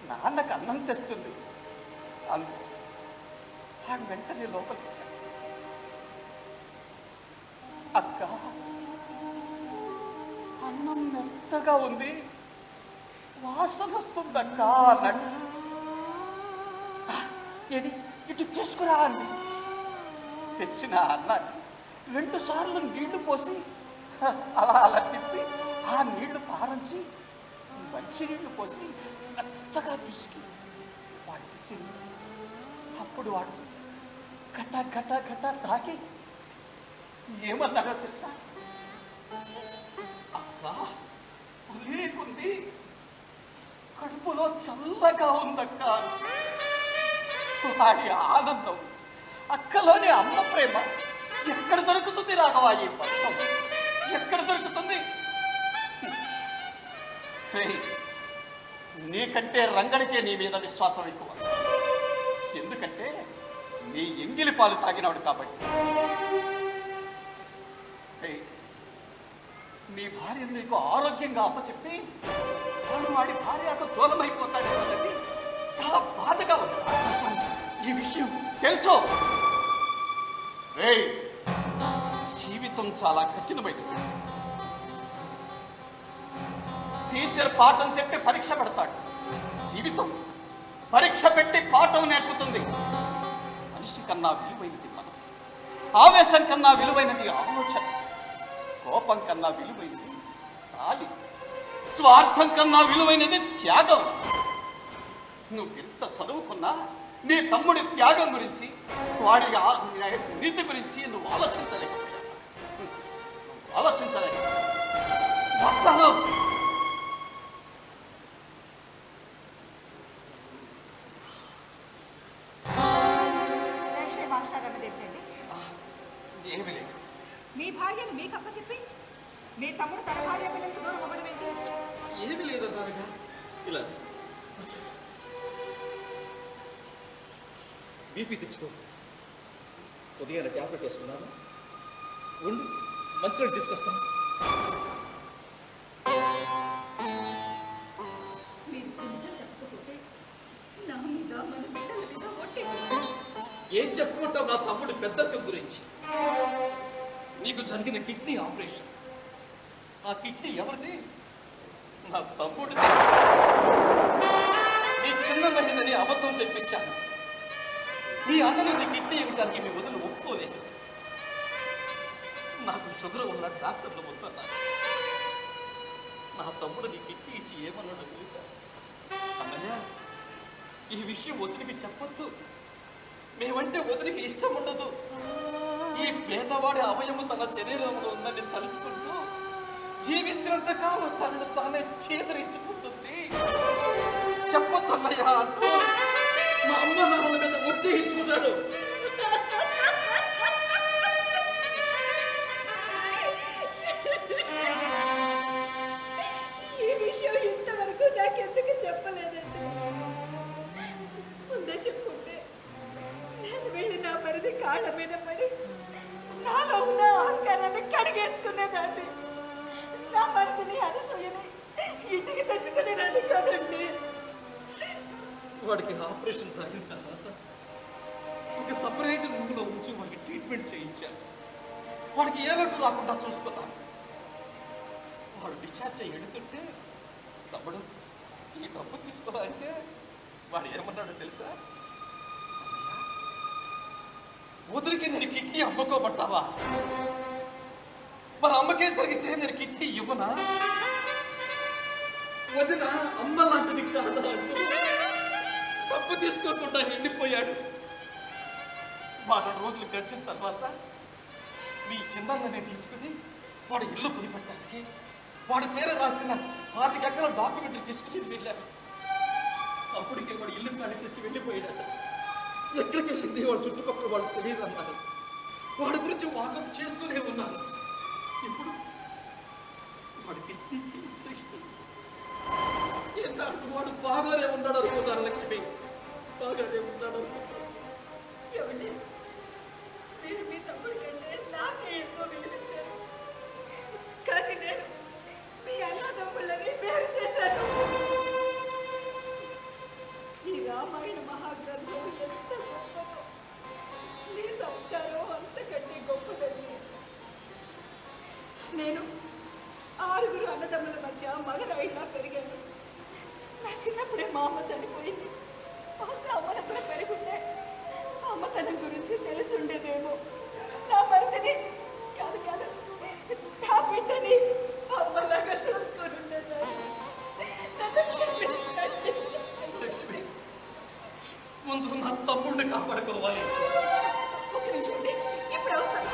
నాన్నకు అన్నం తెస్తుంది అందు వాడు వెంటనే లోపలికి వెళ్ళాడు. అక్క అన్నం మెత్తగా ఉంది, వాసన వస్తుంది అక్క అన్నాడు. ఏది ఇటు తీసుకురా అంది. తెచ్చిన అన్నాన్ని 2 సార్లు నీళ్లు పోసి అలా అలా తిప్పి ఆ నీళ్లు పారించి మంచి నీళ్లు పోసి మెత్తగా పిసికి వాడికి ఇచ్చింది. అప్పుడు వాడు గట్ట గట్ట గట్ట తాకి ఏమన్నాడో తెలుసా? అక్క లేకుంది, కడుపులో చల్లగా ఉందక్క. వాడి ఆనందం, అక్కలోని అమ్మ ప్రేమ ఎక్కడ దొరుకుతుంది రాఘవా? ఈ పట్టం ఎక్కడ దొరుకుతుంది? నీకంటే రంగడికే నీ మీద విశ్వాసం ఎక్కువ. ఎందుకంటే నీ ఎంగిలి పాలు తాగినాడు కాబట్టి. నీ భార్య నీకు ఆరోగ్యంగా అప్పచెప్పి వాడు వాడి భార్యకు దూరమైపోతాడు అన్నది చాలా బాధగా ఉంది. ఈ విషయం తెలుసు. జీవితం చాలా కఠినమైనది. టీచర్ పాఠం చెప్పి పరీక్ష పెడతాడు. జీవితం పరీక్ష పెట్టి పాఠం నేర్పుతుంది. మనిషి కన్నా విలువైనది మనసు, ఆవేశం కన్నా విలువైనది ఆలోచన, కోపం కన్నా విలువైనది సాలి, స్వార్థం కన్నా విలువైనది త్యాగం. నువ్వెంత చదువుకున్నా నీ తమ్ముడి త్యాగం గురించి, వాడి నీతి గురించి నువ్వు ఆలోచించలేకపోయావు.
మాస్టర్ అన్నది ఏంటండి?
ఏమీ లేదు.
మీ భార్యను మీకు అప్పచెప్పి మీ తమ్ముడు తన భార్య పిల్లలకు దూరం అవ్వడం ఏంటి?
ఏమీ లేదు అన్నారుగా. ఇలా బీపీ తెచ్చుకో. ఉదయాన్నే ట్యాబ్లెట్ వేసుకున్నాను. ఉండు, మంచినీళ్ళు తీసుకొస్తాను.
మీరు కొంచెం చెప్పకపోతే నా మీద మన బిడ్డల మీద ఒట్టి.
ఏం చెప్పుకుంటావు నా తమ్ముడు పెద్దరికం గురించి? నీకు జరిగిన కిడ్నీ ఆపరేషన్. ఆ కిడ్నీ ఎవరిది? నా తమ్ముడిది. నీ చిన్న మహిళని అబద్ధం చెప్పించాను. మీ అన్నని నీ కిడ్నీ ఇవ్వడానికి మీ వదిలి ఒప్పుకోలేదు. నాకు షుగర్ ఉన్న డాక్టర్లు వద్దన్నారు. నా తమ్ముడు నీ కిడ్నీ ఇచ్చి ఏమన్నాడో తెలుసా? అన్నయ్య, ఈ విషయం వదిలికి చెప్పొద్దు. మేమంటే వదిలికి ఇష్టం ఉండదు. ఈ పేదవాడి అవయము తన శరీరంలో ఉందని తలుసుకుంటూ జీవించినంత కాలం తనను తానే చేదరించుకుంటుంది. చెప్పొద్దన్నయ్య అంటూ మా అమ్మ నాన్నల మీద ఒత్తిడి చూశాడు.
ఈ విషయం ఇంతవరకు నాకెందుకు చెప్పలేదండి? ముందే చెప్పుకుంటే నేను వెళ్ళి నా మరిది కాళ్ళ మీద పడి నాలో ఉన్న అహంకారాన్ని కడిగేసుకునేదాన్ని. నా మరిదిని అనసూయని ఇంటికి తెచ్చుకునేదాన్ని కదండి.
వాడికి ఆపరేషన్ జరిగిన తర్వాత ఒక సపరేట్ రూమ్లో ఉంచి వాడికి ట్రీట్మెంట్ చేయించాను. వాడికి ఏ లోటు రాకుండా చూసుకున్నాను. వాడు డిశ్చార్జ్ అయ్యి ఎడుతుంటే తమ్ముడు ఈ డబ్బు తీసుకోవాలంటే వాడు ఏమన్నాడో తెలుసా? వదిలికి నేను కిడ్నీ అమ్ముకోబట్టావా? మరి అమ్మకే జరిగితే నేను కిడ్నీ ఇవ్వనా? వదిన అమ్మ లాంటిది కాదా అంటూ డబ్బు తీసుకోకుండా వెళ్ళిపోయాడు. వారం రోజులు గడిచిన తర్వాత మీ చిన్నన్ననే తీసుకుని వాడు ఇల్లు కొనిపెట్టడానికి వాడి పేరు రాసిన 5 ఎకరాల డాక్యుమెంటరీ తీసుకుని వెళ్ళాడు. అప్పటికే వాడు ఇల్లు ఖాళీ చేసి వెళ్ళిపోయాడట. ఎక్కడికి వెళ్ళింది వాడు చుట్టుపక్కల వాళ్ళు తెలియదు అన్నారు. వాడి గురించి వాకప్ చేస్తూనే ఉన్నారు. ఇప్పుడు వాడికి వాడు బాగానే ఉన్నాడు అనుకున్నారు. లక్ష్మి బాగానే ఉన్నాడు అనుకుంటారు.
ఏమండి, మీరు మీ తమ్ముడి కంటే నాకే ఎక్కువ విలువించారు. కానీ నేను మీ అన్నదమ్ములని వేరు చేశాను. ఈ రామాయణ మహాగ్రంథం ఎంత గొప్పదో, నీ సంస్కారం అంతకంటే గొప్పదండి. నేను 6 అన్నదమ్ముల మధ్య మగరాయిలా పెరిగాను. నా చిన్నప్పుడే మా అమ్మ చనిపోయింది. బహుశా అమ్మ దగ్గర పెరుగుంటే అమ్మతనం గురించి తెలిసి ఉండేదేమో. నా మరిదిని కాదు కాదు నా బిడ్డని అమ్మలాగా చూసుకొని ఉండేదాన్ని.
లక్ష్మి ముందు నా తమ్ముడిని కాపాడుకోవాలి.
ఒక నిమిషం ఉండి, ఇప్పుడు వస్తాను.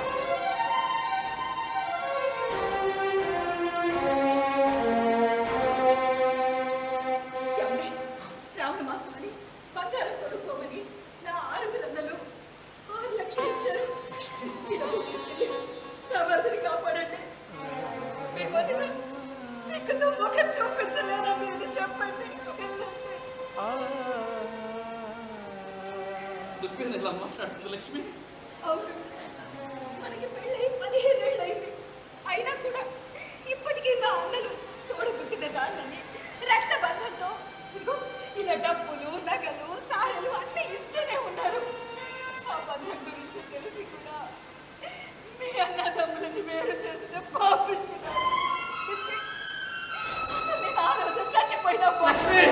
శ్రావణ మాసం అని బంగారం కొనుక్కోమని నా 6 అన్నలు 6 లక్షలు ఇచ్చారు. నా మరిదిని కాపాడండి. మీ వదిన సిగ్గుతో ముఖం చూపించలేదని అని చెప్పండి.
నువ్వేనా ఇలా మాట్లాడుతుంది లక్ష్మి?
అవును, మనకి పెళ్ళై 15 ఏళ్ళైంది. అయినా కూడా ఇప్పటికీ నా అన్నలు తోడబుట్టిన దాన్నని రక్త బంధంతో ఇదిగో ఇలా డబ్బులు నగలు సారలు అన్నీ ఇస్తూనే ఉన్నారు. ఆ బంధం గురించి తెలిసి కూడా మీ అన్నదమ్ములని వేరు చేసిన పాపిష్టిగా అసలు నేను ఆ రోజు చచ్చిపోయినా
లక్ష్మి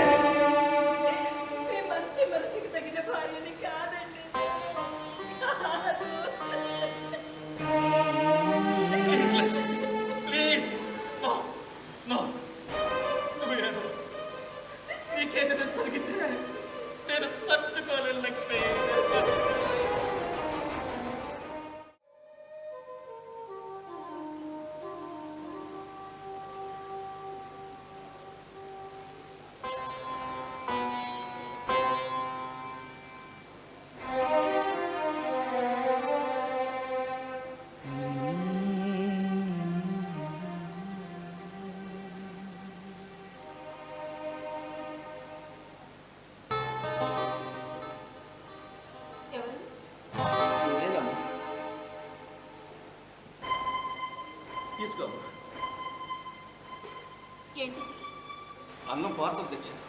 మీ మంచి మనసుకి తగిన భార్యని కాదండి.
Please Lakshmi please no no నువ్వేను. నీకేదైనా జరిగితే నేను తట్టుకోలేను లక్ష్మి. తీసుకో
ఏంటి
అన్నం పార్సల్ తెచ్చాను.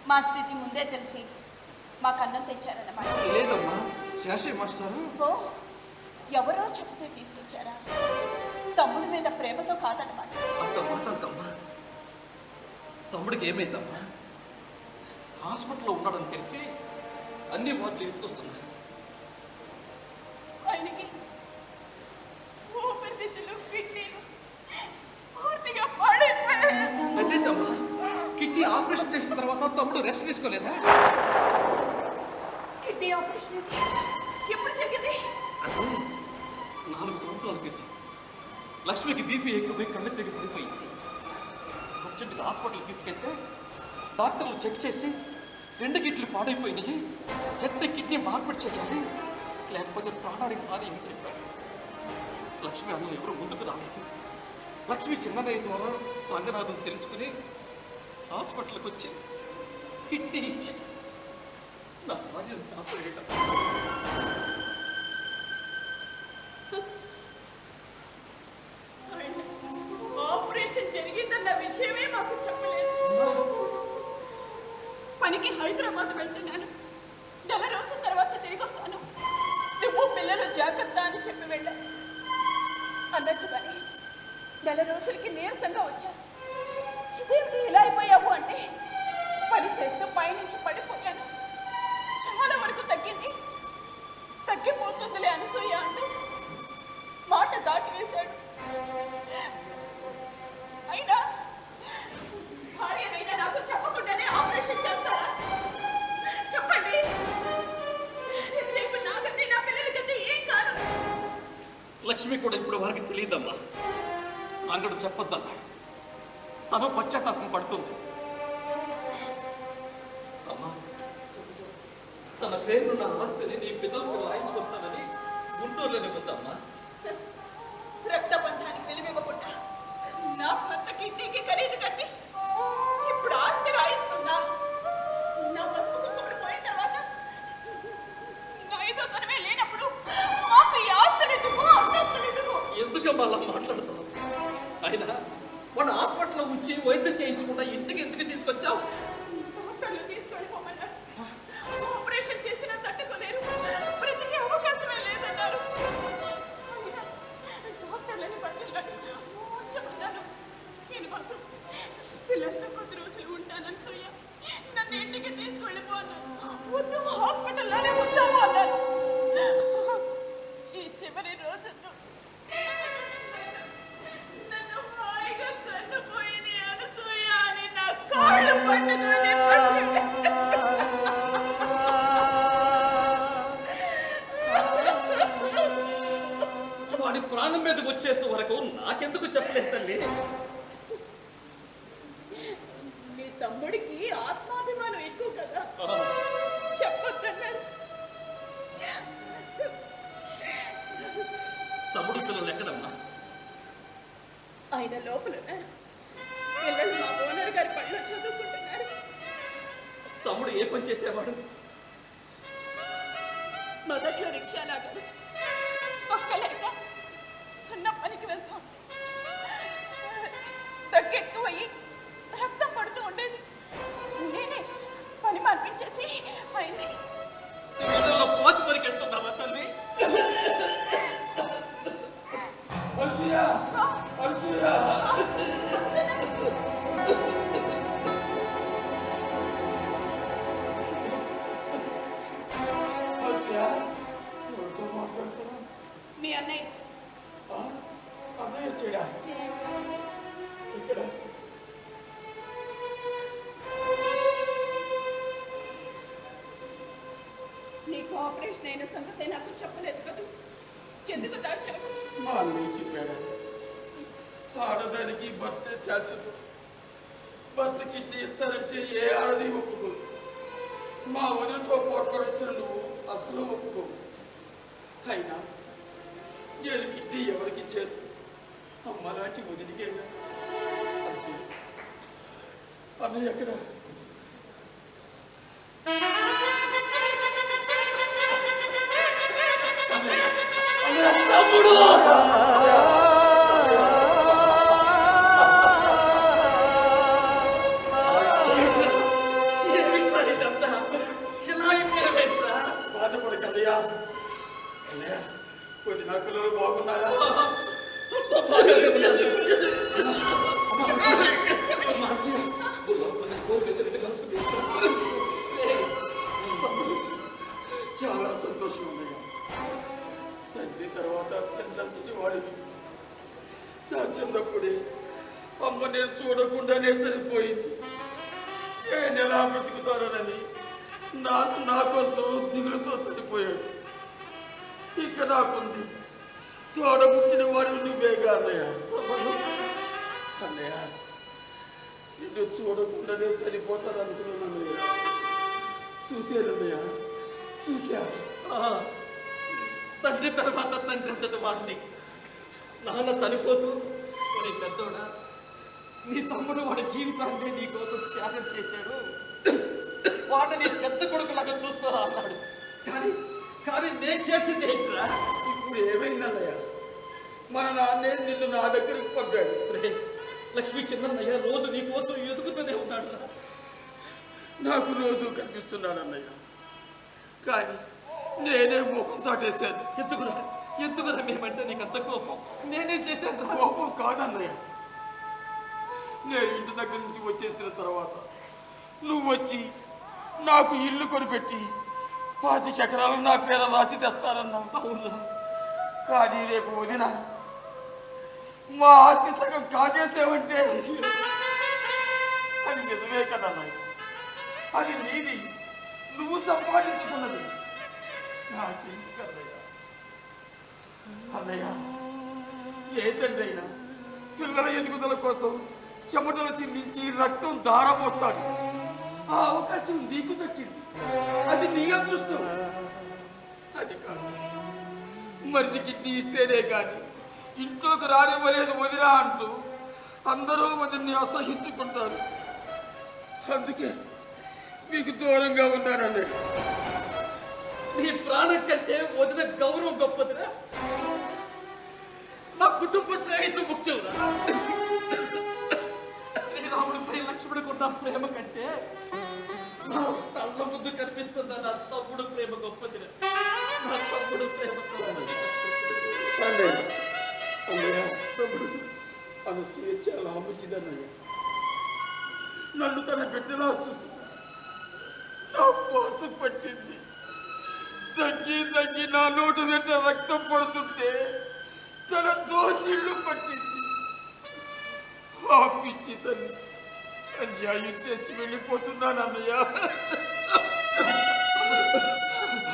మా స్థితి ముందే తెలిసి మాకు అన్నం తెచ్చారన్నమాట.
లేదమ్మా, శాషే మాస్టారు
ఓ, ఎవరో చెప్తే తీసుకొచ్చారా? తమ్ముడి మీద ప్రేమతో కాదన్నమాట.
అంత మాట్లాడమ్మా. తమ్ముడికి ఏమైందమ్మా? హాస్పిటల్లో ఉన్నాడని తెలిసి అన్ని వార్తలు ఎత్తుకొస్తున్నారు.
ఆయనకి ఊపిరితిత్తులు, కిడ్నీలు పూర్తిగా పాడైపోయాయి.
అదేంటమ్మా, కిడ్నీ ఆపరేషన్ చేసిన తర్వాత తమ్ముడు రెస్ట్ తీసుకోలేదా?
కిడ్నీ ఆపరేషన్ ఎప్పుడు జరిగింది?
4 సంవత్సరాల క్రితం లక్ష్మికి బీపీ ఎక్కువై కళ్ళ దగ్గర పడిపోయింది. అర్జెంటుగా హాస్పిటల్కి తీసుకెళ్తే డాక్టర్లు చెక్ చేసి 2 కిడ్నీలు పాడైపోయినాయి, వెంటనే కిడ్నీ మార్పిడి చేయాలి, లేకపోతే ప్రాణానికి హాని అని చెప్పారు. లక్ష్మి అన్నం ఎవరు ముందుకు రాలేదు. లక్ష్మి చిన్నయ్య ద్వారా రంగనాథం తెలుసుకుని హాస్పిటల్కి వచ్చి కిడ్నీ ఇచ్చి నా భార్యను కాపాడేట
ఆయన ఆపరేషన్ జరిగిందన్న విషయమే మాకు చెప్పలేదు. పనికి హైదరాబాద్ వెళ్తున్నాను, నెల రోజుల తర్వాత తిరిగి వస్తాను, నువ్వు పిల్లలు జాగ్రత్త అని చెప్పి వెళ్ళా. అన్నట్టుగానే నెల రోజులకి నీరసంగా వచ్చాను. ఇదేమిటి ఇలా అయిపోయావు అంటే, పని చేస్తూ పైనుంచి పడిపోయాను. చాలా వరకు తగ్గింది, తగ్గిపోతుందిలే అనసూయ అంటూ మాట దాటి వేశాడు. అయినా భార్యనైనా నాకు చెప్పకుండానే ఆపరేషన్ చేస్తారా? చెప్పండి. రేపు నాకైతే నా పిల్లలకైతే ఏం కాదు.
లక్ష్మి కూడా ఇప్పుడు వారికి తెలియదమ్మా. రంగడు చెప్పొద్దన్నా, తను పశ్చాత్తాపం పడుతుంది. అమ్మా, తన పేరున్న ఆస్తిని నీ పిల్లలకు రాయించుకొస్తానని గుంటూరులోనే ఉందమ్మా.
రక్తబంధానికి విలువివ్వకుండా నా భర్త కిడ్నీకి ఖరీదు కట్టి ఇప్పుడు ఆస్తి రాయిస్తుందా? నా పసుపు కుంకుమలు పోయిన తర్వాత నా ఐదో తనమే లేనప్పుడు మాకు ఈ ఆస్తులు ఎందుకు, అంతస్తులు ఎందుకు?
ఎందుకమ్మా అలా మాట్లాడతావు? అయినా మన హాస్పిటల్లో ఉంచి వైద్యం చేయించకుండా ఇంటికి ఎందుకు తీసుకొచ్చావు?
డాక్టర్లు తీసుకెళ్ళిపోమన్నారు. ఆపరేషన్ చేసినా తట్టుకోలేరు, బ్రతికే అవకాశమే లేదన్నారు. అయినా డాక్టర్లని బతిలాడి ఉంచమన్నాను. నేను మాత్రం పిల్లలతో కొద్ది రోజులు ఉంటానని సూయ నన్ను ఇంటికి తీసుకెళ్ళిపోన్నాను. వద్దు, హాస్పిటల్లోనే ఉంటాను అన్నాను. చివరి రోజుల్లో నన్ను హాయిగా కన్నుపోయింది అనసూయ అని నా కాళ్ళు పట్టుకొని
వాడి ప్రాణం మీదకి వచ్చేంత వరకు నాకెందుకు చెప్పలేదు తల్లి?
మీ తమ్ముడికి ఆత్మాభిమానం ఎక్కువ కదా, చెప్పొద్దన్నారు.
తమ్ముడు పిల్లలు ఎక్కడమ్మా?
ఆయన లోపల పిల్లలు మా ఓనర్ గారి పనిలో చదువుకుంటున్నారు.
తమ్ముడు ఏ పని చేసేవాడు?
మొదట్లో రిక్షా లాగారు, ఒక్కలేక సున్న పనికి వెళ్తాం. దగ్గెక్కువయ్యి రక్తం పడుతూ ఉండేది. నేనే పని మార్పించేసి ఆయన్ని
పోచి పరికెళ్తున్నావా తల్లి?
మీ అన్నయ్య
అన్నయ్య వచ్చాడా? ఇక్కడ
నీకు ఆపరేషన్ అయిన సంగతి నాకు చెప్పలేదు కదా, ఎందుకు దాచావు?
మా అన్నయ్య చెప్పాడా? ఆడదానికి భర్త శాశ్వతం, భర్త కిడ్నీ ఇస్తానంటే ఏ ఆడది ఒప్పుకో. మా వదిలితో పోట్లాడొచ్చిన నువ్వు అసలు ఒప్పుకో. అయినా నేను కిడ్నీ ఎవరికి ఇచ్చాను? అమ్మ లాంటి వదిలికేనా? అన్నయ్య ఎక్కడ?
తమ్ముడు!
బాధపడకన్నయ్యా. అన్నయ్య, కొన్ని నా పిల్లలు బాగున్నారా? చాలా సంతోషం అన్నయ్య. తండ్రి తర్వాత తండ్రి అంతటి వాడివి. నా చిన్నప్పుడే అమ్మ నేను చూడకుండానే చనిపోయింది. నేను ఎలా బ్రతుకుతానని నా కోసం దిగులుతో చనిపోయాడు. ఇక నాకుంది తోడబుట్టిన వాడు నువ్వేగా అన్నయ్య. అన్నయ్య, నిన్ను చూడకుండానే చనిపోతాను అనుకున్నాను. చూశానన్నయ్య, చూశా.
తండ్రి తర్వాత తండ్రి అంతటి వాడిని నాన్న చనిపోతూ నీ పెద్దోడా, నీ తమ్ముడు వాడి జీవితాన్ని నీ కోసం త్యాగం చేశాడు. వాడిని పెద్ద కొడుకులాగా చూస్తారా? నేను చేసింది ఏంట్రా?
ఇప్పుడు ఏమైందన్నయ్య? మన నాన్నే నిన్ను నా దగ్గరికి పంపాడు.
రే, లక్ష్మీ చిన్నయ్య రోజు నీ కోసం ఎదుగుతూనే ఉన్నాడు.
నాకు రోజు కనిపిస్తున్నాడు అన్నయ్య, కానీ నేనే ముఖం చాటేశాను.
ఎందుకురా మేమంటే నీకు అంత కోపం? నేనే చేశాను.
కోపం కాదన్నయ్య, నేను ఇంటి దగ్గర నుంచి వచ్చేసిన తర్వాత నువ్వు వచ్చి నాకు ఇల్లు కొనిపెట్టి 25 ఎకరాలు నా పేర రాసి తెస్తానన్నా.
అవునా?
కానీ రేపు వదిన మా ఆస్తి సగం కాజేసేవంటే అది నిజమే కదన్నయ్య. అది నీది, నువ్వు సంపాదించుకున్నది. నాకెందుకు అన్నయ్య? ఏ తండ్రి అయినా పిల్లల ఎదుగుదల కోసం చెమటలు చిందించి రక్తం దారపోస్తాడు. ఆ అవకాశం నీకు దక్కింది, అది నీ అదృష్టం. అది కాదు, మరిదికి నీ ఇస్తేనే కానీ ఇంట్లోకి రానివ్వలేదు వదినా అంటూ అందరూ వదిన్ని అసహించుకుంటారు. అందుకే మీకు దూరంగా ఉన్నానండి.
నీ ప్రాణం కంటే వదిన గౌరవం గొప్పదిరా. నా కుటుంబ శ్రేయస్సు ముఖ్యంరా. శ్రీరాముడిపై లక్ష్మణుడికి ఉన్న ప్రేమ కంటే నా తల్ల ముందు కనిపిస్తున్న నా తమ్ముడు ప్రేమ గొప్పదిరా. నా తమ్ముడు ప్రేమ గొప్పది.
అనసూయ చాలా మంచిదన్నయ్య. నన్ను తన బిడ్డలా చూసి నా కోసం పట్టింది. తగ్గి నా నోటు వెంట రక్తం పడుతుంటే తన దోషిళ్ళు పట్టింది. ఆ పిచ్చి తల్లి అన్యాయం చేసి వెళ్ళిపోతున్నాను అన్నయ్య.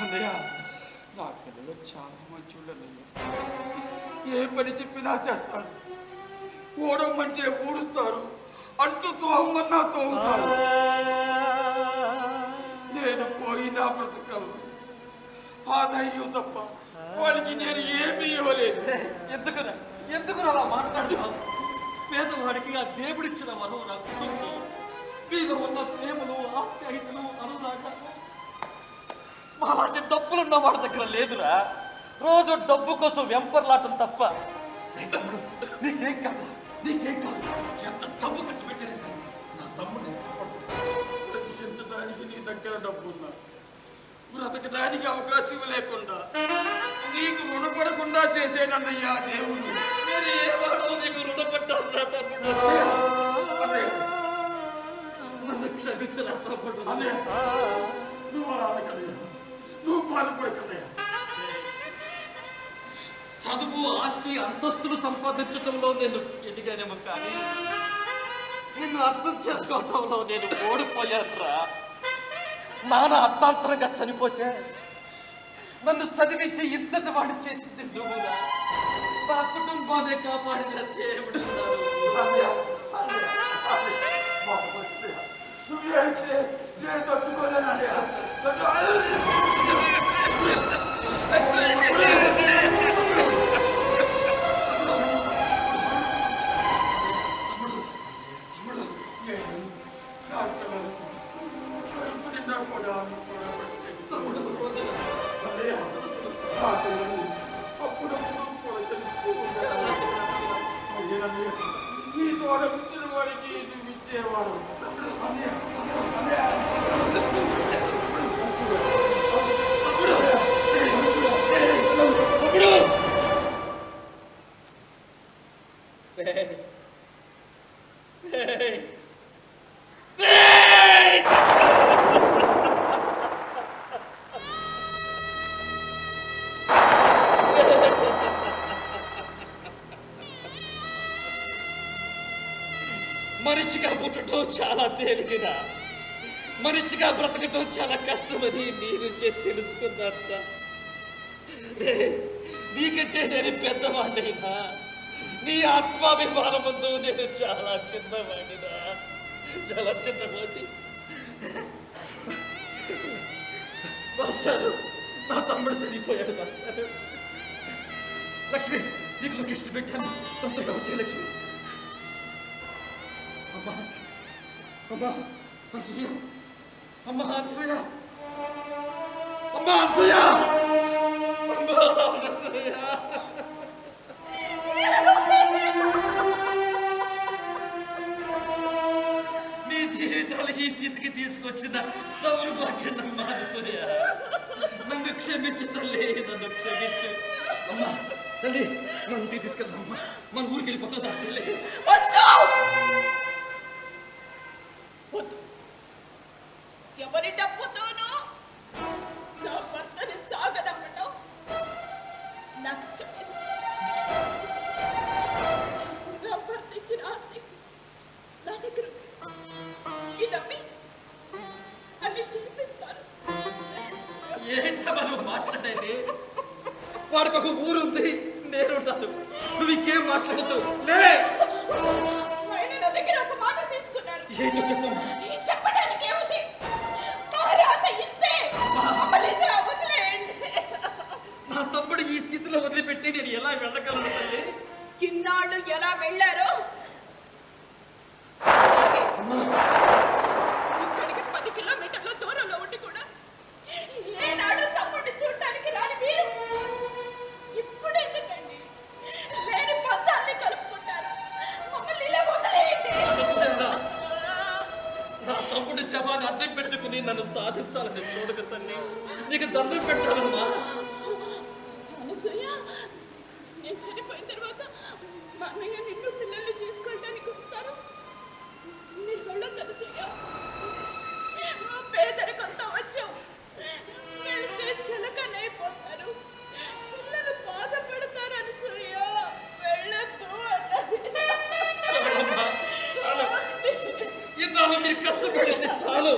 అన్నయ్య, నా పిల్లలు చాలా మంచోళ్ళు అన్నయ్య. ఏ పని చెప్పినా చేస్తారు. ఓడమంటే ఊడుస్తారు, అంటూ తోమన్నా తోముతారు. నేను పోయినా బ్రతకలను. ఆ ధైర్యం తప్ప వాడికి నేను ఏమీ ఇవ్వలేదు.
ఎందుకురా అలా మాట్లాడుతున్నావు? పేదవాడికి ఆ దేవుడిచ్చిన వరం నా కుటుంబం. మీద ఉన్న ప్రేమలు, ఆప్యాయతలు, అనురాగాలు మాలాంటి డబ్బులున్న వాడి దగ్గర లేదురా. రోజు డబ్బు కోసం వెంపర్లాటం తప్ప. తమ్ముడు, నీకేం కాదు. ఎంత డబ్బు ఖర్చు పెట్టేది నా తమ్ముడు.
బ్రతికించడానికి నీ దగ్గర డబ్బున్నా, బ్రతకడానికి అవకాశం లేకుండా నీకు రుణపడకుండా చేసేనన్నయ్యా దేవుడు.
నేను ఏదో నీకు రుణపడ్డాను నా తమ్ముడు. నన్ను క్షమించరా తమ్ముడు.
అన్నయ్య, నువ్వు అలా అనకన్నయ్యా, నువ్వు బాధపడకన్నయ్యా.
చదువు, ఆస్తి, అంతస్తులు సంపాదించటంలో నేను ఎదిగానేమో కానీ నిన్ను అర్థం చేసుకోవటంలో నేను ఓడిపోయానురా. నాన్న అర్థాంతరంగా చనిపోతే నన్ను చదివించి ఇంతటి వాడు చేసింది నువ్వురా. నా కుటుంబాన్ని కాపాడిన దేవుడు.
నువ్వేంటే నేను తట్టుకోలేనన్నయ్యా. ఈ తోడ పుట్టిన వాడికి నువ్వు ఇచ్చేవాడు.
మనిషిగా పుట్టడం చాలా తేలికగా, మనిషిగా బ్రతకటం చాలా కష్టమని నీ నుంచే తెలుసుకున్నట్ట. నీకంటే నేను పెద్దవాడినైనా నీ ఆత్మాభిమానం ముందు నేను చాలా చిన్నవాడినా. మాస్టారు, నా తమ్ముడు చనిపోయాడు మాస్టారు. లక్ష్మి, నీకు లొకేషన్ పెట్టాను, తొందరగా వచ్చే లక్ష్మి. అమ్మా అనసూయ, అమ్మా అనసూయ, అమ్మా అనసూయ. అనసూయ. నీ జీవితాలు ఈ స్థితికి తీసుకొచ్చిన దౌర్భాగ్యమ్మా అనసూయ. నన్ను క్షమించు తల్లి, నన్ను క్షమించు. అమ్మా తల్లి, నన్ను తీసుకెళ్దామమ్మా, మన ఊరికి వెళ్ళిపోతుందా తల్లి?
ఎవరి డబ్బుతోనూ నా భర్తని సాగనమ్మటం నాకు ఇష్టం లేదు. నా భర్త ఇచ్చిన ఆస్తి నా దగ్గర ఉంది. ఇదమ్మి అన్ని చేపిస్తాను.
ఏంటమ్మా నువ్వు మాట్లాడేది? వాడికి ఒక ఊరుంది, నేనున్నాను. నువ్వు ఇంకేం మాట్లాడదు లే.
ఆయన నా దగ్గర ఒక మాట తీసుకున్నారు.
ఏంటో చెప్పమ్మా.
చెప్పడానికి ఏముంది? మహారాత ఇంతే. మమ్మల్ని ఇద్దరు వదిలేయండి.
నా తమ్ముడు ఈ స్థితిలో వదిలిపెట్టి నేను ఎలా వెళ్ళగలను తల్లి?
చిన్నాళ్ళు ఎలా వెళ్ళారో ఇక్కడికి 10 కిలోమీటర్ల దూరంలో ఉండి కూడా ఏనాడు తమ్ముడిని చూడటానికి రాని మీరు ఇప్పుడు ఎందుకండి లేని పంతాల్ని కలుపుకుంటారు? మమ్మల్ని ఇలా వదిలేయండి.
నా తమ్ముడి శవాన్ని అడ్డం పెట్టుకుని నన్ను సాధించాలని చూడక తల్లి, నీకు దండం పెట్టాలమ్మా.
అనసూయ, నేను చనిపోయిన తర్వాత మా అన్నయ్య నిన్ను పిల్లల్ని తీసుకెళ్ళడానికి వస్తారు. నీ వాళ్ళకి అనసూయ మా పేదరికంతో వచ్చావు. వెళితే చిలకనైపోతారు, పిల్లలు బాధపడతారు. అనసూయ వెళ్ళొద్దు అన్నది.
ఇన్నాళ్ళు మీరు కష్టపడింది చాలు.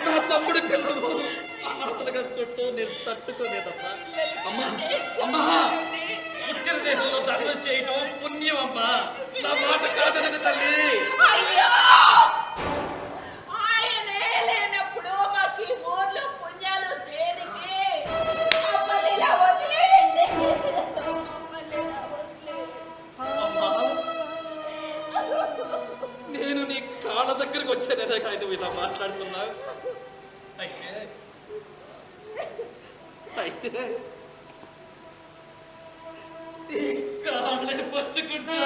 నా తమ్ముడి పిల్లలు అనాథలుగా చుట్టూ నేను తట్టుకోలేదమ్మా. అమ్మా అమ్మా, ఉత్తర దేశంలో దహనం చేయటం పుణ్యం అమ్మా. నా మాట కాదనకు తల్లి.
అయ్యో, ఆయనే లేనప్పుడు మాకు ఈ ఊర్లో పుణ్యాలు దేనికి? మమ్మల్ని ఇలా వదిలేయండి. మమ్మల్ని ఇలా వదిలేయండి.
అమ్మా, నేను నీ కాళ్ళ దగ్గరకు వచ్చానే కానీ నువ్వు ఇలా మాట్లాడుతున్నావు. అయితే నీ కాళ్ళే పట్టుకుంటాను.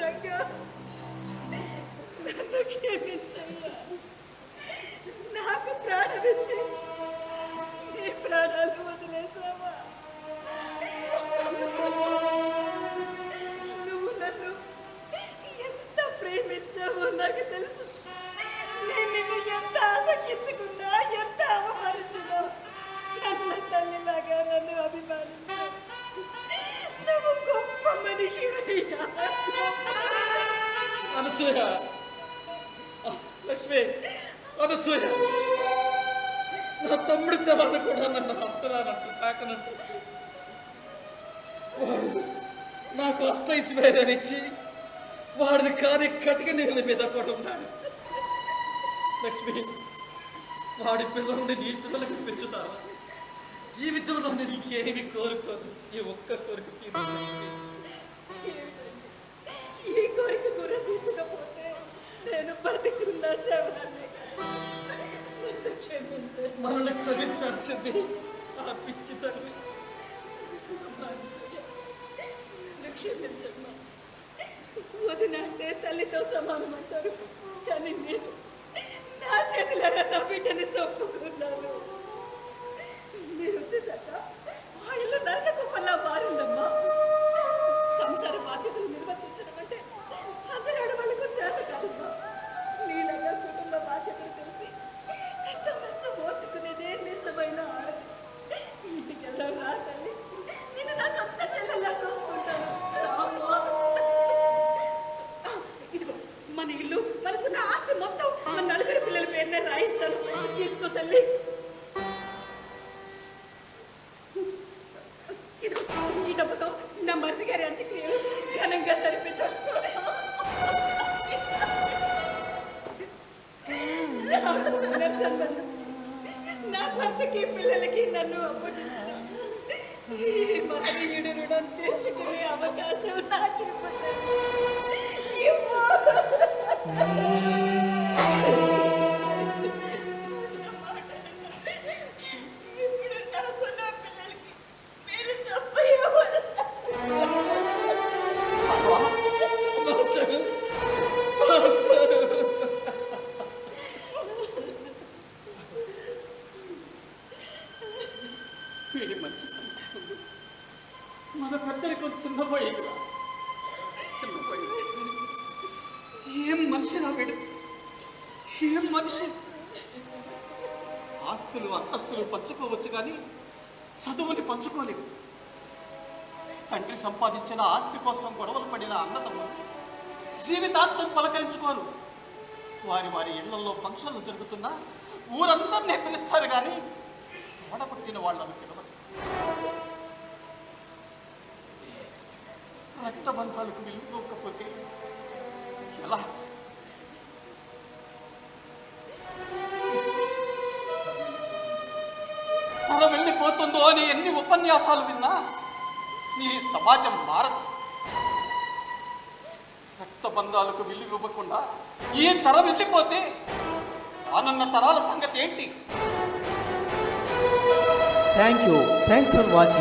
రంగా, నన్ను క్షమించయ్యా. నాకు ప్రాణమిచ్చి నీ ప్రాణాలు వదిలేసావా? నువ్వు నన్ను ఎంత ప్రేమించావో నాకు తెలుసు. నేను నిన్ను ఎంత ఆసక్తించుకున్నా, ఎంత అవమానించినా కన్న తల్లిలాగా నన్ను అభిమానించావు. నువ్వు గొప్ప మనిషివయ్యా.
అనసూయ, లక్ష్మి, అనసూయ, నా తమ్ముడి శవాన్ని కూడా నన్ను హత్తురానట్టు తాకనట్టు వాడు నాకు అష్టైశ్వర్యాన్నిచ్చి వాడిది కాని కటిక నీళ్ళ మీద పడున్నాడు. లక్ష్మి, వాడి పిల్లల్ని నీ పిల్లలకి పెంచుతావా? జీవితంలో నీకేమి కోరుకోదు, ఈ ఒక్క కోరిక తీర్చు.
ఈ కోరిక కూడా తీర్చకపోతే నేను బతికున్నా శవాన్ని. నన్ను క్షమించండి.
మనల్ని క్షమించాల్సింది ఆ పిచ్చి తల్లి.
నన్ను క్షమించమ్మా. వదిన అంటే తల్లితో సమానం అంటారు, కానీ నేను నా చేతులారా నా బిడ్డని చంపుకున్నాను. మీరు వచ్చేసాక ఆ ఇల్లు నరక కుప్పలా మారిందమ్మా. సంసార బాధ్యతలు నిర్వర్తించడం అంటే అందరి ఆడవాళ్ళకు చేత కాదమ్మా. నీళ్ళగా కుటుంబ బాధ్యతలు తెలిసి కష్టం నష్టం ఓర్చుకునేదే నిజమైన ఆడది. ఇంటికి వెళ్ళాం రా తల్లి, నేను నా సొంత చెల్లెల్లా చూసుకుంటాను. రామ్మా. ఇదిగో మన ఇల్లు, మనకున్న ఆస్తి మొత్తం మన నలుగురు పిల్లల పేరునే రాయించాను. తీసుకో తల్లి. ఇదిగో ఈ డబ్బుతో నా మరిది గారి అంత్యక్రియలు ఘనంగా జరిపిద్దాం. నా భర్తకి పిల్లలకి నన్ను అప్పగించడం ఈ మహనీయుడి రుణం తీర్చుకునే అవకాశం నాకే
ప్రయత్నం చిన్నపోయేదిరా, చిన్నపోయేది. ఏం మనిషి నా వీడు, ఏం మనిషి. ఆస్తులు అంతస్తులు పంచుకోవచ్చు కానీ చదువుని పంచుకోలేవు. తండ్రి సంపాదించిన ఆస్తి కోసం గొడవలు పడిన అన్నదమ్ములు జీవితాంతం పలకరించుకోరు. వారి వారి ఇళ్లలో ఫంక్షన్లు జరుగుతున్నా ఊరందరినీ పిలుస్తారు కానీ తోడబుట్టిన వాళ్ళను పిలవరు. రక్తబంధాలకు విలువకపోతే ఎలా? తన వెళ్ళిపోతుందో అని ఎన్ని ఉపన్యాసాలు విన్నా ఈ సమాజం మారదు. రక్తబంధాలకు విలువ ఇవ్వకుండా ఈ తరం వెళ్ళిపోతే రానున్న తరాల సంగతి ఏంటి?
Thank you. Thanks for watching.